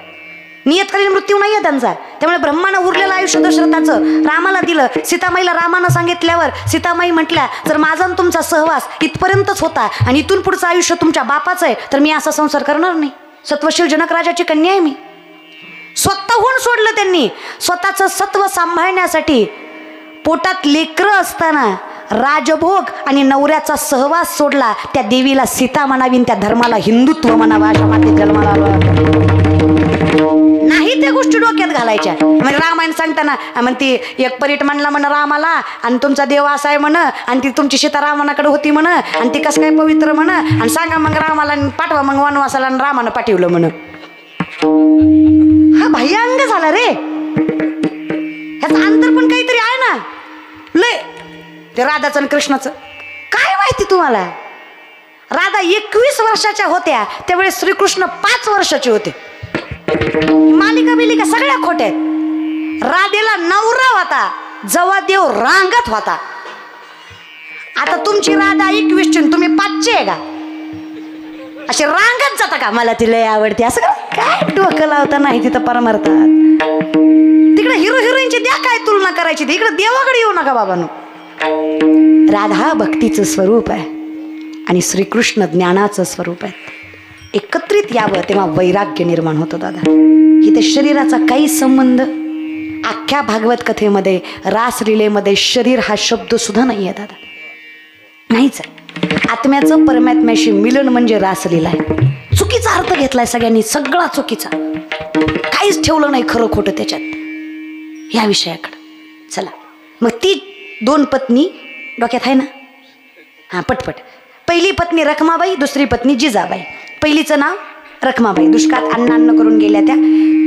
नियतकालीन मृत्यू नाही आहे त्यांचा. त्यामुळे ब्रह्मानं उरलेलं आयुष्य दशरथाचं रामाला दिलं. सीतामाईला रामानं सांगितल्यावर सीतामाई म्हटल्या, जर माझा आणि तुमचा सहवास इथपर्यंतच होता आणि इथून पुढचं आयुष्य तुमच्या बापाचं आहे तर मी असा संसार करणार नाही. सत्वशील जनक राजाची कन्या आहे मी. स्वतःहून सोडलं त्यांनी. स्वतःचं सत्व सांभाळण्यासाठी पोटात लेकरं असताना राजभोग आणि नवऱ्याचा सहवास सोडला. त्या देवीला सीता म्हणावी, त्या धर्माला हिंदुत्व म्हणावं. अशा मातीत जन्माला नाही त्या गोष्टी डोक्यात घालायच्या. म्हणजे रामायण सांगताना म्हणती एक परीट म्हणला म्हण रामाला, आणि तुमचा देव असा आहे म्हण, आणि ती तुमची सीता रावणाकडे होती म्हण, आणि ती कसं काय पवित्र म्हण, आणि सांगा मग रामाला पाठवा मग वनवासाला, आणि रामानं पाठवलं म्हण. हा भयंग झाला रे. ह्याचं अंतर पण काहीतरी आहे ना लय. ते राधाचं आणि कृष्णाचं काय माहिती तुम्हाला? राधा 21 वर्षाच्या होत्या त्यावेळेस श्रीकृष्ण 5 वर्षाचे होते. मालिका बिलिका सगळ्या खोट्या आहेत. राधेला नवरा होता जेव्हा देव रांगत होता. आता तुमची राधा 21 तुम्ही 5चे आहे का? असे रांगत जाता का? मला ती लय आवडते. असं काय डोकं लावता नाही तिथं परमार्थात. तिकडे हिरो हिरोईनची द्या काय तुलना करायची, इकडे देवाकडे येऊ नका बाबांनो. राधा भक्तीचं स्वरूप आहे आणि श्रीकृष्ण ज्ञानाचं स्वरूप आहे. एकत्रित यावं तेव्हा वैराग्य निर्माण होतं दादा. इथे शरीराचा काही संबंध अख्ख्या भागवत कथेमध्ये रासलीलेमध्ये शरीर हा शब्द सुद्धा नाही आहे दादा, नाहीच आहे. आत्म्याचं परमात्म्याशी मिलन म्हणजे रासलीला आहे. चुकीचा अर्थ घेतलाय सगळ्यांनी, सगळा चुकीचा, काहीच ठेवलं नाही खरं खोटं त्याच्यात या विषयाकडं. चला मग ती 2 पत्नी डोक्यात आहे ना? हां पटपट. पहिली पत्नी रखमाबाई, दुसरी पत्नी जिजाबाई. पहिलीचं नाव रखमाबाई, दुष्काळात अन्न करून गेल्या. त्या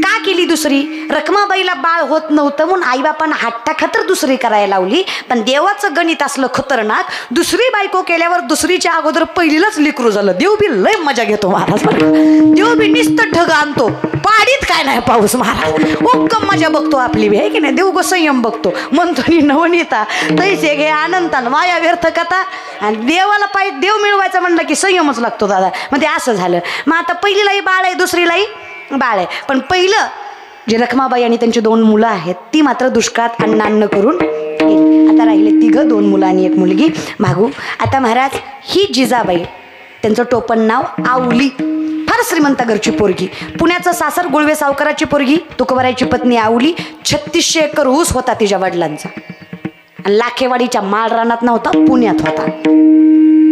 का केली दुसरी? रखमाबाईला बाळ होत नव्हतं म्हणून आईबापांना हट्टाखातर दुसरी करायला लावली. पण देवाचं गणित असलं खतरनाक, दुसरी बायको केल्यावर दुसरीच्या अगोदर पहिलीलाच लेकरू झालं. देव बी लय मजा घेतो महाराज. देव बी नुसतं ढग आणतो, पाडीत काय नाही पाऊस महाराज. ओक्कम मजा बघतो आपली बी, आहे की नाही? देव गो संयम बघतो. म्हणतो नवनीता तैसे घे आनंदान माया व्यर्थ कथा. आणि देवाला पाहिजे देव मिळवायचा म्हणलं की संयमच लागतो दादा. मग ते असं झालं. मग आता पहिलीलाही बाळ आहे, दुसरीलाही बाळ आहे. पण पहिलं जे रखमाबाई आणि त्यांची 2 मुलं आहेत ती मात्र दुष्काळात अन्न करून गेली. आता राहिले 3, 2 मुलं आणि 1 मुलगी भागू. आता महाराज ही जिजाबाई, त्यांचं टोपण नाव आवली, फार श्रीमंत घरची पोरगी. पुण्याचं सासर गुळवे सावकाराची पोरगी, तुकोबारायची पत्नी आवली. 3600 एकर ऊस होता तिच्या वडिलांचा. लाखेवाडीच्या माळ रानात नव्हता, पुण्यात होता.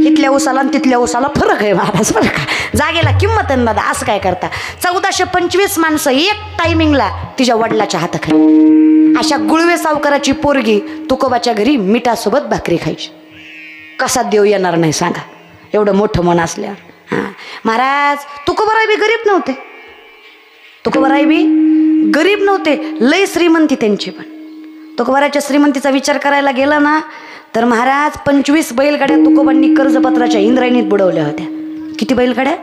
इथल्या ऊसाला आणि तिथल्या ऊसाला फरक आहे महाराज, बरं का? जागेला किंमत आहे दादा. असं काय करता? 1425 माणसं एक टायमिंगला तिच्या वडिलाच्या हाताखाली. अशा गुळवे सावकाराची पोरगी तुकोबाच्या घरी मिठासोबत भाकरी खायची. कसा देव येणार नाही सांगा, एवढं मोठं मन असल्यावर. हां महाराज तुकोबाराय बी गरीब नव्हते. तुकोबाराय बी गरीब नव्हते, लय श्रीमंती त्यांची. पण तुकोबाराच्या श्रीमंतीचा विचार करायला गेला ना तर महाराज 25 बैलगाड्या तुकोबांनी कर्जपत्राच्या इंद्रायणीत बुडवल्या होत्या. किती बैलगाड्या?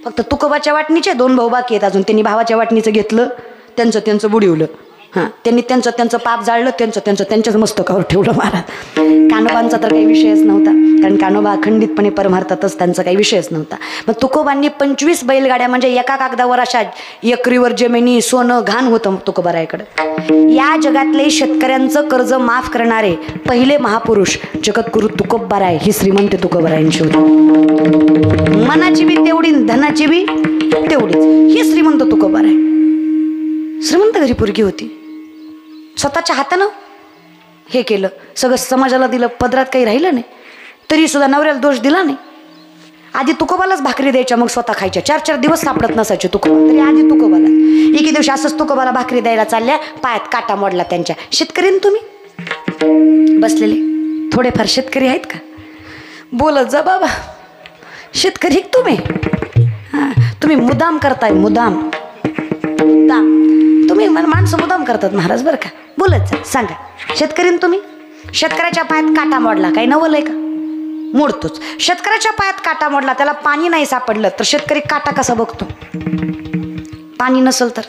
फक्त तुकोबाच्या वाटणीचे 2 भाऊ बाकी आहेत अजून. त्यांनी भावाच्या वाटणीचं घेतलं, त्यांचं बुडवलं. हां, त्यांनी त्यांचं पाप जाळलं, त्यांच्याच मस्तकावर ठेवलं महाराज. कानोबांचा तर काही विषयच नव्हता, कारण कानोबा अखंडितपणे परमार्थातच, त्यांचा काही विषयच नव्हता. मग तुकोबांनी 25 बैलगाड्या म्हणजे एका कागदावर अशा एकरीवर जमिनी सोनं घाण होतं तुकोबारायकडं. या जगातले शेतकऱ्यांचं कर्ज माफ करणारे पहिले महापुरुष जगद्गुरु तुकोबाराय ही श्रीमंत तुकोबारायांची होती. मनाची बी तेवढी, धनाची बी तेवढीच. ही श्रीमंत तुकोबाराय. श्रीमंत घरी पोरगी होती, स्वतःच्या हातानं हे केलं सगळं, समाजाला दिलं, पदरात काही राहिलं नाही, तरी सुद्धा नवऱ्याला दोष दिला नाही. आधी तुकोबालाच भाकरी द्यायच्या, मग स्वतः खायच्या. 4-4 दिवस सापडत नसायचे तुकोबा, तरी आधी तुकोबाला. एके दिवशी असंच तुकोबाला भाकरी द्यायला चालल्या, पायात काटा मोडला त्यांच्या. शेतकरी तुम्ही बसलेले, थोडेफार शेतकरी आहेत का? बोलत जा बाबा, शेतकरी तुम्ही. हां, तुम्ही मुदाम करताय, मुदाम तुम्ही माणसं मुदाम करतात महाराज बरं का. बोलत जा, सांगा शेतकरी तुम्ही. शेतकऱ्याच्या पायात काटा मोडला, काही नवल आहे का? मोडतोच. शेतकऱ्याच्या पायात काटा मोडला, त्याला पाणी नाही सापडलं तर शेतकरी काटा कसा बघतो? पाणी नसल तर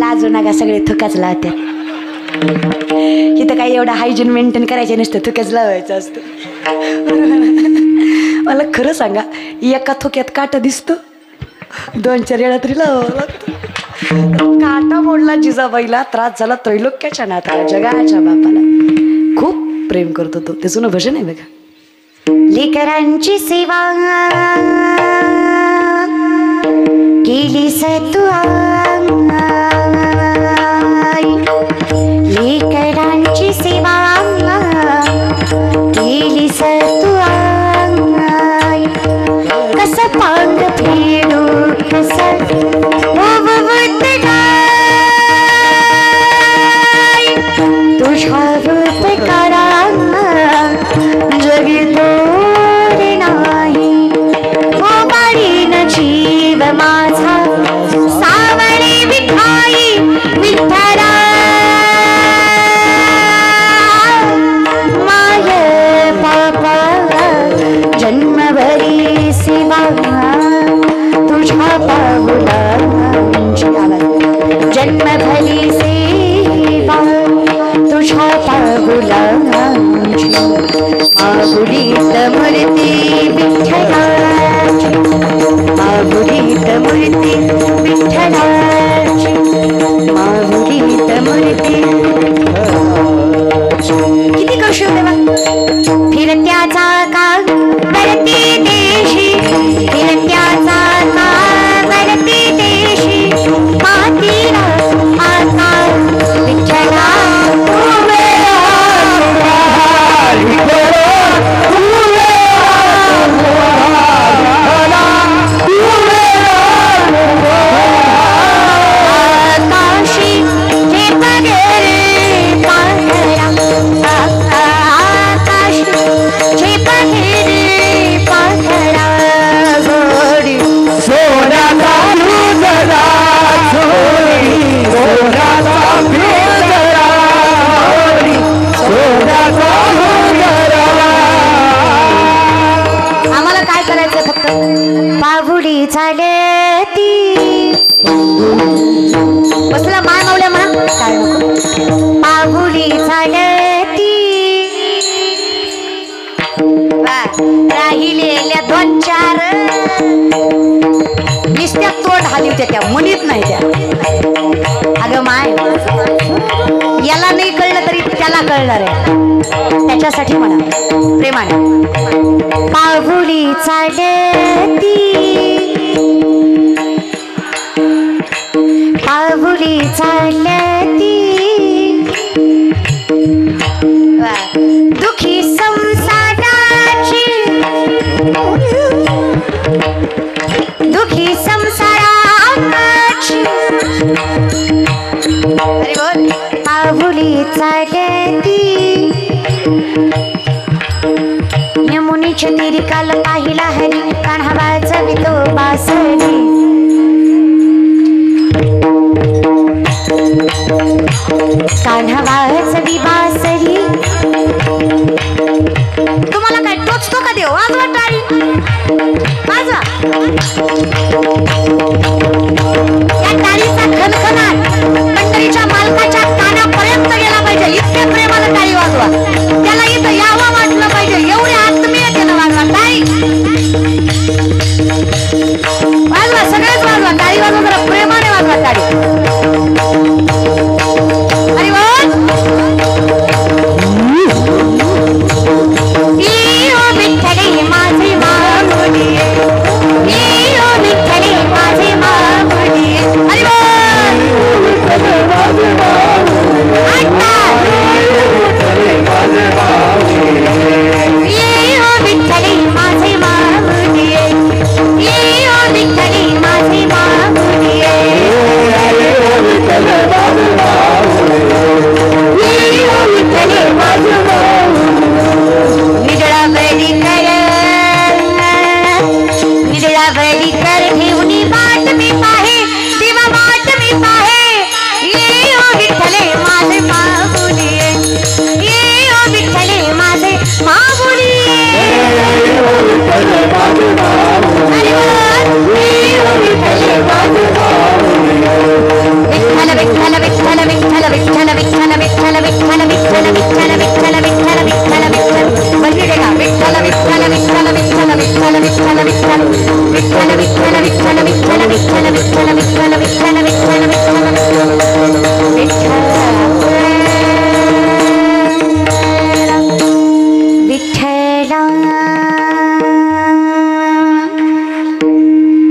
लाजू नका, सगळे थुकाच लावत्या. इथं काही एवढं हायजीन मेंटेन करायचे नसतं, थुकाच लावायचं असतं. मला खरं सांगा, एका थुक्यात काटा दिसतो, 2-4 वेळा तरी लावावं लागतं. काटा मोडला जिजाबाईला, त्रास झाला त्रैलोक्याच्या नाथाला, जगाच्या बापाला. खूप प्रेम करतो तो. त्याचं भजन आहे बघा. लेकरांची सेवा केली तू लेकरांची सेवा केली तू कसं पांग फेडू कसं तुझ्या रूपकारा जगी तोड नाही मारीन जीव माझा सावळी विठाई विठ्ठला माय पापा जन्मभरी सेवा तुझ्या पाहुलांची जन्मभरी सेवा तुझ्या पाहुलांची माहुलीत मूर्ती विठ्ठलाची माहुलीत मूर्ती विठ्ठलाची माहुलीत मूर्ती. किती कौशल देवा. फिरत्याचा काळ वरती देशी फिरत्याचा काळ वरती देशी मातीला आकार विठ्ठला बसला माय मावल्या म्हणा काय नको पाहुली झाडती राहिलेल्या 2-4 नुसत्या तोड हाली होत्या, त्या म्हणत नाही त्या. अगं माय, याला नाही कळलं तरी त्याला कळणार आहे, त्याच्यासाठी म्हणा प्रेमाने. पाहुली झाडती पाहुली झाडती दुखी संसाराची दुखी संसाराची अरे बोल. पाहुली झाडती यमुनीच्या तीरी काल पाहिला हरी कान्हाबाचा वितो बासरी कान्हा वाजवी बासरी. तुम्हाला काय टोचतो का देव? वाजवा टाळी, वाजवा. या टाळीचा खणखणाट मंडळीच्या मालकाच्या कानापर्यंत गेला पाहिजे. इतके प्रेमाला टाळी वाजवा. त्याला इथं यावं वाटलं पाहिजे. एवढे आत्मीयतेनं वाजवा टाळी. वाजवा, सगळेच वाजवा टाळी. वाजवा, जरा प्रेमाने वाजवा टाळी.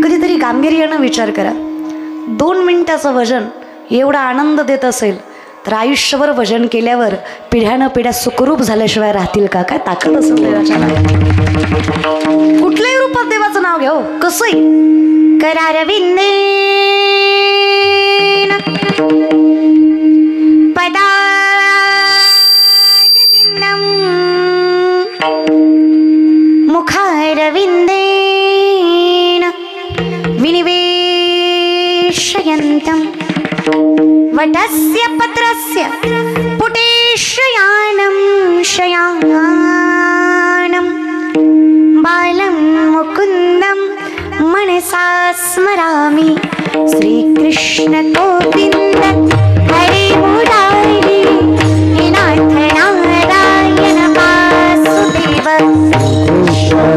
कधीतरी गांभीर्यानं विचार करा. 2 मिनिटाचं भजन एवढा आनंद देत असेल तर आयुष्यभर भजन केल्यावर पिढ्यानं पिढ्या सुखरूप झाल्याशिवाय राहतील का? काय ताकद असेल देवाच्या नावात. कुठल्याही रूपात देवाचं नाव घ्या. कसंही करारविंदे पदा मुखारविंदेन विनिवेशयन्तं वटस्य पत्रस्य पुटेशयानं शयानं बालं मुकुन्दं मनसा स्मरामि. श्रीकृष्ण गोविन्द हरे मुरारी हे नाथ नारायण वासुदेव.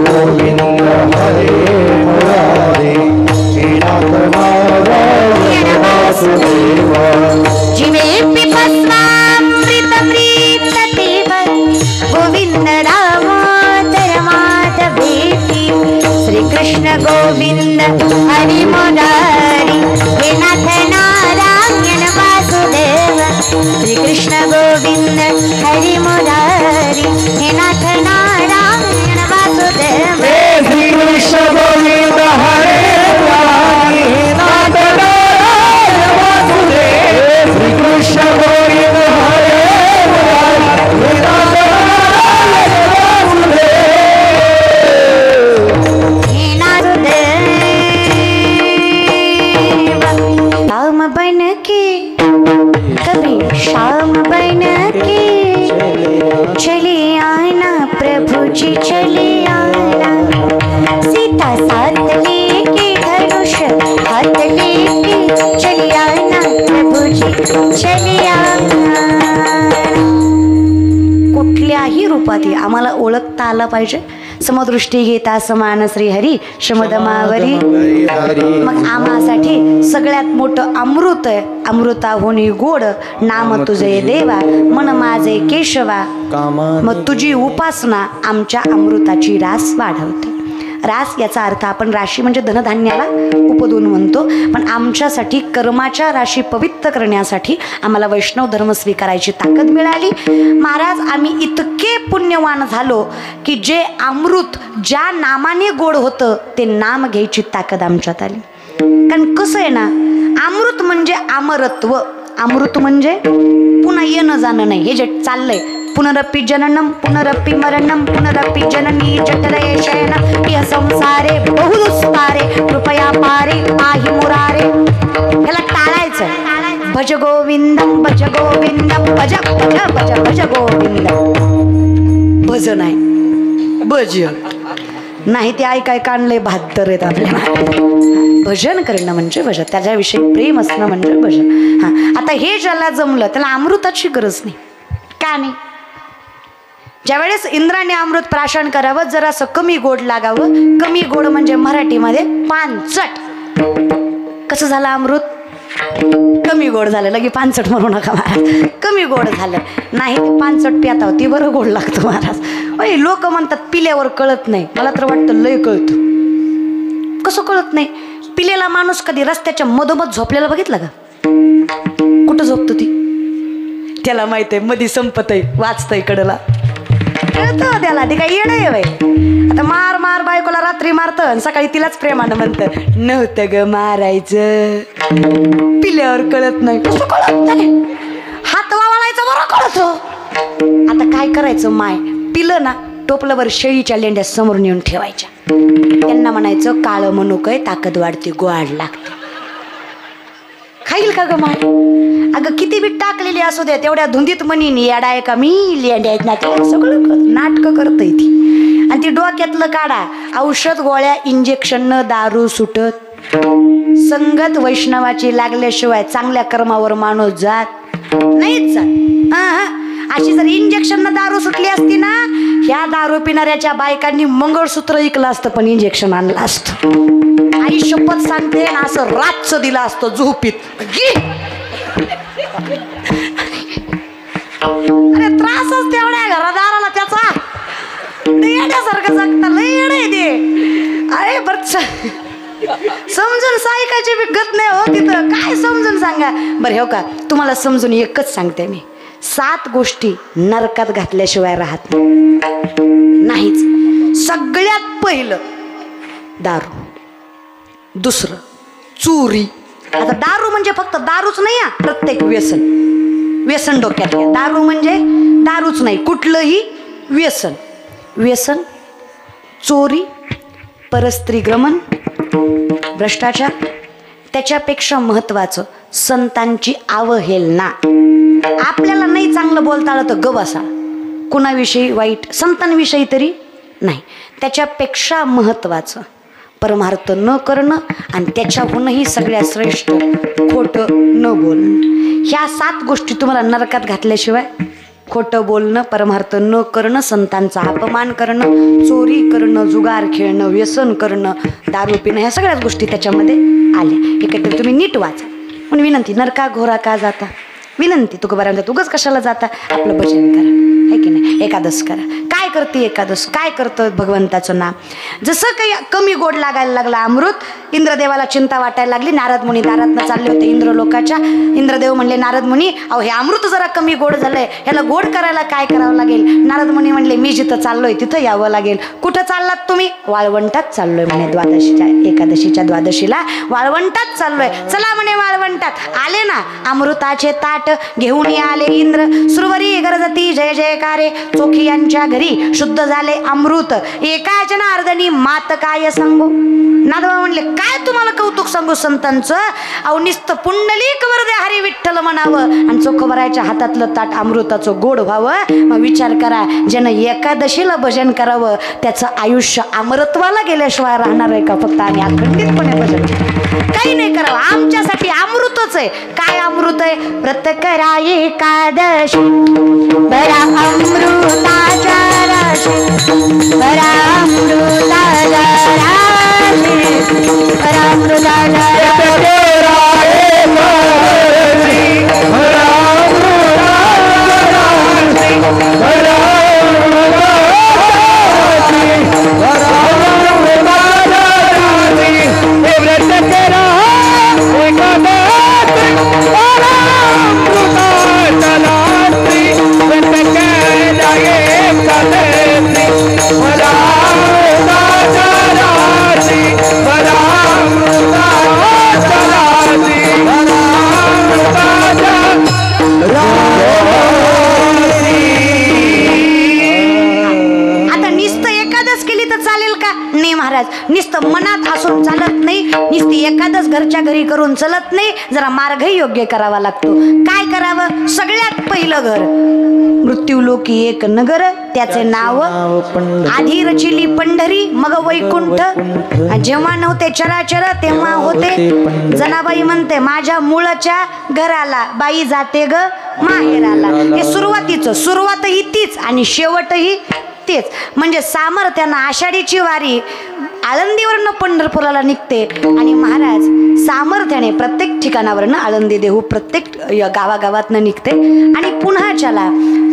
गोविंद हरे मुरारी हे नाथ नारायण वासुदेव. जीवे पिबस्वामृतमृतदेव गोविंद दामोदर माधवेति. श्रीकृष्ण गोविंद हरि मुरारी हे नाथ नारायण वासुदेव. श्रीकृष्ण गोविंद हरि मुरारी हे नाथ नारायण वासुदेव. श्रीकृष्ण गोविंद हरे मुरारी हे नाथ नारायण वासुदेव. श्रीकृष्ण गोविंद हरे मुरारी हे नाथ नारायण वासुदेव. हे नाथ देव शाम बन के कभी शाम बन के चले आना प्रभु जी चले आना. सीता साथ लेके धनुष हाथ लेके चले आना प्रभु जी चले आना. कुठल्याही रूपात आम्हाला ओळखता आलं पाहिजे. समदृष्टी घेता समान श्रीहरी शमदमावरी. मग आम्हासाठी सगळ्यात मोठं अमृत आहे. अमृताहुनी गोड नाम तुझे देवा मन माझे केशवा. मग तुझी उपासना आमच्या अमृताची रास वाढवते. रास याचा अर्थ आपण राशी म्हणजे धनधान्याला उपदून म्हणतो, पण आमच्यासाठी कर्माच्या राशी पवित्र करण्यासाठी आम्हाला वैष्णव धर्म स्वीकारायची ताकद मिळाली. महाराज आम्ही इतके पुण्यवान झालो की जे अमृत ज्या नामाने गोड होतं ते नाम घ्यायची ताकद आमच्यात आली. कारण कसं आहे ना, अमृत म्हणजे अमरत्व. अमृत म्हणजे पुन्हा येणं जाणं नाही. हे जे चाललंय पुनरपि जननम पुनरपि मरणम पुनरपि जननी जठरये शयन इह संसारे बहुदुस्तारे कृपया पारे पाहि मुरारे. याला टाळायचं. भज गोविंदम भज गोविंदम भज भज भज भज गोविंदम. भजन आहे भजन नाही ते ऐकाय काढले बहात्तर आहेत आपल्याला. भजन करणं म्हणजे भजन, त्याच्याविषयी प्रेम असणं म्हणजे भजन. हा आता हे ज्याला जमलं त्याला अमृताची गरज नाही. का नाही? ज्यावेळेस इंद्राने अमृत प्राशन करावं जरासं कमी गोड लागावं. कमी गोड म्हणजे मराठीमध्ये पानचट. कसं झालं अमृत? कमी गोड झालं. लगे पानचट म्हणू नका महाराज. कमी गोड झालं नाही ते पानचट पिता होती बरं गोड लागतं महाराज. लोक म्हणतात पिल्यावर कळत नाही. मला तर वाटतं लय कळतं. कसं कळत नाही? पिलेला माणूस कधी रस्त्याच्या मधोमध झोपलेला बघितला का? कुठं झोपतो ती? त्याला माहित आहे मधी संपत आहे वाचतंय कडला. कळतं त्याला. ते काही येणं आहे बाई. आता मार मार बायकोला रात्री मारतं आणि सकाळी तिलाच प्रेमानं म्हणतं नव्हतं ग मारायचं. पिल्यावर कळत नाही. कसं कळत नाही? हात वावळायचं बरं कळतं. आता काय करायचं माय? पिलं ना टोपलंवर शेळीच्या लेंड्या समोर नेऊन ठेवायच्या. त्यांना म्हणायचं काळं मनुकय ताकद वाढते गोड लागते. खाईल का ग माय? अगं किती बी टाकलेली असू दे तेवढ्या धुंदीत म्हणीन येडाय का मी लेंड्या आहेत ना ते सगळं नाटकं करतय ती. आणि ती डोक्यातलं काढा. औषध गोळ्या इंजेक्शन दारू सुटत संगत वैष्णवाची लागल्याशिवाय चांगल्या कर्मावर माणूस जात नाहीच जात. अशी जर इंजेक्शन दारू सुटली असती ना ह्या दारू पिणाऱ्याच्या बायकांनी मंगळसूत्र ऐकलं असतं पण इंजेक्शन आणलं असतं. आई शपथ सांगते ना असं रातचं दिलं असतं झोपीत. अरे त्रासच तेवढ्या घरादाराला त्याचा. येण्यासारखं जगता लय येडे ते. अरे बरच समजून सायकाची बी गत नाही हो तिथं. काय समजून सांगा बरं. हो का तुम्हाला समजून एकच सांगते मी. 7 गोष्टी नरकात घातल्याशिवाय राहत नाहीच. सगळ्यात पहिलं दारू, दुसरं चोरी. आता दारू म्हणजे फक्त दारूच नाही हा, प्रत्येक व्यसन. व्यसन डोक्यात घ्या. दारू म्हणजे दारूच नाही कुठलंही व्यसन. व्यसन, चोरी, परस्त्रीगमन, भ्रष्टाचार. त्याच्यापेक्षा महत्वाचं संतांची अवहेलना. आपल्याला नाही चांगलं बोलता आलं तर ग बसा. कुणाविषयी वाईट, संतांविषयी तरी नाही. त्याच्यापेक्षा महत्वाचं परमार्थ न करणं आणि त्याच्याहूनही सगळ्यात श्रेष्ठ खोटं न बोलणं. ह्या 7 गोष्टी तुम्हाला नरकात घातल्याशिवाय खोटं बोलणं, परमार्थ न करणं, संतांचा अपमान करणं, चोरी करणं, जुगार खेळणं, व्यसन करणं, दारू पिणं, ह्या सगळ्याच गोष्टी त्याच्यामध्ये आल्या. एकत्र तुम्ही नीट वाचा. पण विनंती नरका घोरा का जाता? विनंती तुकोबाराम उगाच कशाला जाता? आपलं भजन करा है की नाही. एकादश करा. काय करते एकादश? काय करतं भगवंताचं नाम? जसं काही कमी गोड लागायला लागला अमृत इंद्रदेवाला चिंता वाटायला लागली. नारद मुनी दारातनं चालले होते इंद्रलोकाच्या. इंद्रदेव म्हणले नारद मुनी अहो हे अमृत जरा कमी गोड झालंय ह्याला गोड करायला काय करावं लागेल? नारद मुनी म्हणले मी जिथं चाललोय तिथं यावं लागेल. कुठं चाललात तुम्ही? वाळवंटात चाललोय म्हणे. द्वादशीच्या एकादशीच्या द्वादशीला वाळवंटात चाललोय. चला म्हणे वाळवंटात. आले ना अमृताचे ताट घेऊन आले इंद्र. सुरवरी गरजती जय जयकारे. चोखी यांच्या घरी शुद्ध झाले अमृत. एका जनार्दनी मात काय सांगू? नादबा म्हणले काय तुम्हाला कौतुक सांगू संतांचं? अहो नुसतं पुंडलिक वरदे हरी विठ्ठल म्हणावं आणि चोखोबराच्या हातातलं ताट अमृताचं गोड व्हावं. मग विचार करा ज्यानं एकादशीला भजन करावं त्याचं आयुष्य अमृतवाला गेल्याशिवाय राहणार आहे का? फक्त आम्ही अखंडितपणे भजन काही नाही करावं. आमच्यासाठी अमृतच आहे. काय अमृत आहे? व्रत करा एकादशी बरा अमृताच्या राशी बरा अमृताच्या राशी बरा अमृताच्या When महाराज नुसतं मनात असून चालत नाही, नुसती एखादच घरच्या घरी करून चलत नाही, जरा मार्गही योग्य करावा लागतो. काय करावं? सगळ्यात पहिलं घर मृत्यूलोकी एक नगर, त्याचे नाव आधी रचिली पंढरी मग वैकुंठ. जेव्हा नव्हते चराचर तेव्हा होते. जनाबाई म्हणते माझ्या मूळच्या घराला बाई जाते ग माहेराला. हे सुरुवातही तीच आणि शेवटही तेच. म्हणजे सामर्थ्यानं आषाढीची वारी आळंदीवरनं पंढरपुराला निघते आणि महाराज सामर्थ्याने प्रत्येक ठिकाणावरनं आळंदी देहू प्रत्येक गावागावातनं निघते आणि पुन्हा चला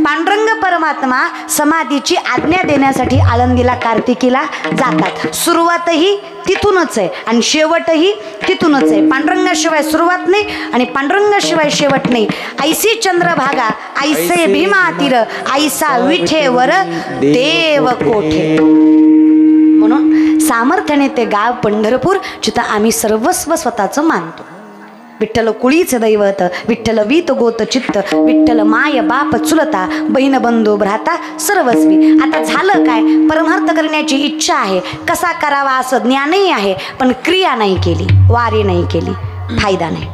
पांडुरंग परमात्मा समाधीची आज्ञा देण्यासाठी आळंदीला कार्तिकीला जातात. सुरुवातही तिथूनच आहे आणि शेवटही तिथूनच आहे. पांडुरंगाशिवाय सुरुवात नाही आणि पांडुरंगाशिवाय शेवट नाही. ऐसी चंद्रभागा ऐसे भीमा तीर ऐसा विठेवर देव कोठे. म्हणून सामर्थ्याने ते गाव पंढरपूर जिथं आम्ही सर्वस्व स्वतःचं मानतो. विठ्ठल कुळीच दैवत, विठ्ठल वीत गोत चित्त, विठ्ठल माय बाप चुलता, बहीण बंधू भ्राता सर्वस्वी. आता झालं काय? परमार्थ करण्याची इच्छा आहे, कसा करावा असं ज्ञानही आहे, पण क्रिया नाही केली, वारी नाही केली, फायदा नाही.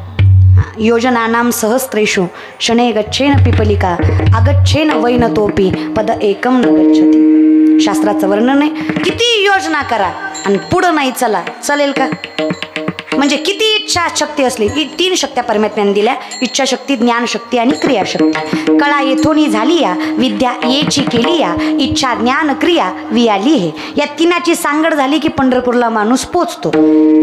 योजनानां सहस्रेषु शने गच्छेन पिपलिका अगच्छेन वैनतोपी पद एकम न गच्छति. शास्त्राचं वर्णन आहे. किती योजना करा आणि पुढं नाही चला, चलेल का? म्हणजे किती इच्छा शक्ती असली, 3 शक्त्या परमात्म्याने दिल्या, इच्छाशक्ती, ज्ञानशक्ती आणि क्रियाशक्ती. कळा येथोनी झाली या विद्या येची केली या, इच्छा ज्ञान क्रिया वियाली हे. या तिनाची सांगड झाली की पंढरपूरला माणूस पोचतो.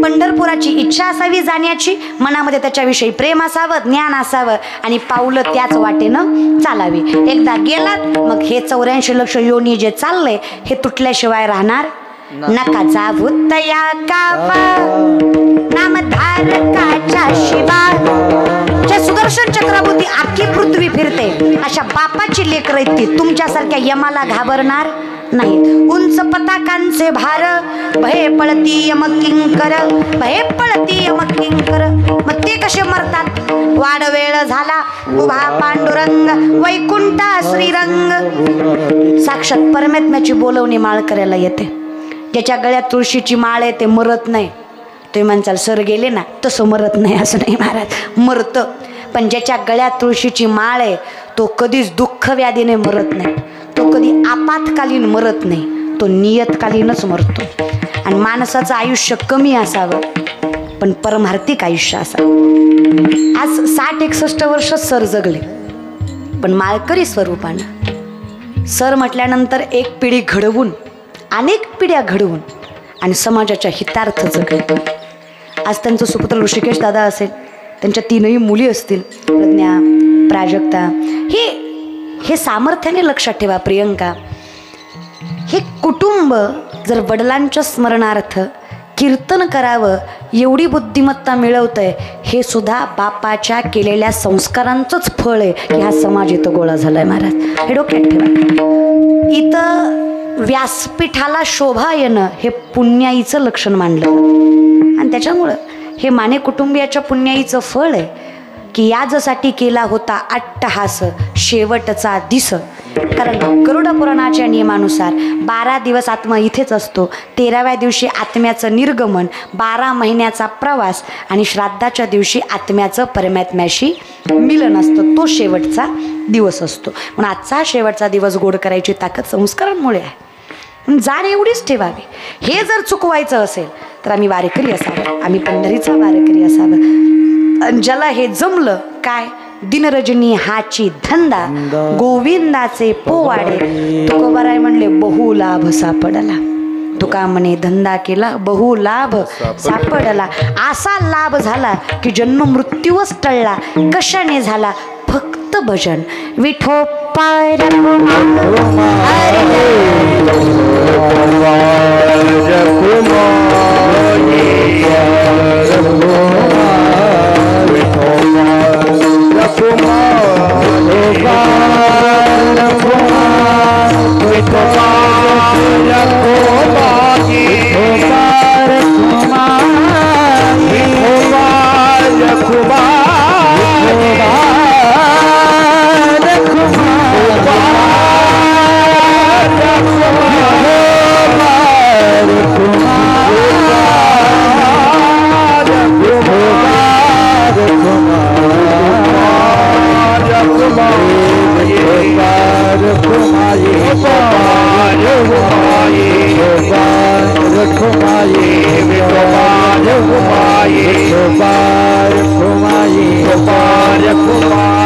पंढरपुराची इच्छा असावी जाण्याची, मनामध्ये त्याच्याविषयी प्रेम असावं, ज्ञान असावं आणि पावलं त्याच वाटेनं चालावी. एकदा गेलात मग हे 84 लक्ष योनी जे चाललंय हे तुटल्याशिवाय राहणार नका. जावू तया कावा नामधारकाच्या शिवा. जे सुदर्शन चक्रवर्ती अख्खी पृथ्वी फिरते अशा बापाची लेकर आहेत ती. तुमच्यासारख्या यमाला घाबरणार नाही. उंच पताकांचे भार भये पळती यम किंकर, भये पळती यम किंकर. मग ते कसे मरतात? वाड वेळ झाला उभा पांडुरंग वैकुंठा श्रीरंग. साक्षात परमात्म्याची बोलवणी माळ करायला येते. ज्याच्या गळ्यात तुळशीची माळ आहे ते मरत नाही. तुम्ही म्हणसाल सर गेले ना, तसं मरत नाही असं नाही महाराज, मरतं. पण ज्याच्या गळ्यात तुळशीची माळ आहे तो कधीच दुःख व्याधीने मरत नाही, तो कधी आपत्कालीन मरत नाही, तो नियतकालीनच मरतो. आणि माणसाचं आयुष्य कमी असावं पण परमार्थिक आयुष्य असावं. आज 60-61 वर्ष सर जगले पण माळकरी स्वरूपानं. सर म्हटल्यानंतर एक पिढी घडवून अनेक पिढ्या घडवून आणि समाजाच्या हितार्थ जगले. आज त्यांचं सुपुत्र ऋषिकेश दादा असेल, त्यांच्या 3ही मुली असतील, प्रज्ञा, प्राजक्ता. हे सामर्थ्याने लक्षात ठेवा प्रियंका, हे कुटुंब जर वडिलांच्या स्मरणार्थ कीर्तन करावं एवढी बुद्धिमत्ता मिळवतंय, हे सुद्धा बापाच्या केलेल्या संस्कारांचंच फळ आहे की हा समाज इथं गोळा झालाय महाराज. हे डोक्यात ठेवा. इथं व्यासपीठाला शोभा येणं हे पुण्याईचं लक्षण मानलं जातं आणि त्याच्यामुळं हे माने कुटुंबियाच्या पुण्याईचं फळ आहे की याजसाठी केला होता अट्टहास शेवटचा दिस. कारण गरुड पुराणाच्या नियमानुसार 12 दिवस आत्मा इथेच असतो, 13व्या दिवशी आत्म्याचं निर्गमन, 12 महिन्याचा प्रवास आणि श्राद्धाच्या दिवशी आत्म्याचं परमात्म्याशी मिलन असतं. तो शेवटचा दिवस असतो. म्हणून आजचा शेवटचा दिवस गोड करायची ताकद संस्कारांमुळे आहे. जाण एवढीच ठेवावी. हे जर चुकवायचं असेल तर आम्ही वारकरी असावं, आम्ही पंढरीचा वारकरी असावं. ज्याला हे जमलं काय, दिनरजनी हाची धंदा गोविंदाचे पोवाडे. तुकोबाराय म्हणले बहु लाभ सापडला. तुका म्हणे धंदा केला बहु लाभ सापडला. असा लाभ झाला की जन्म मृत्यूच टळला. कशाने झाला? फक्त भजन. विठो पाय Kumar कुमाये विठोबाय कुमाये कुमार कुमाये कुमार कुमाये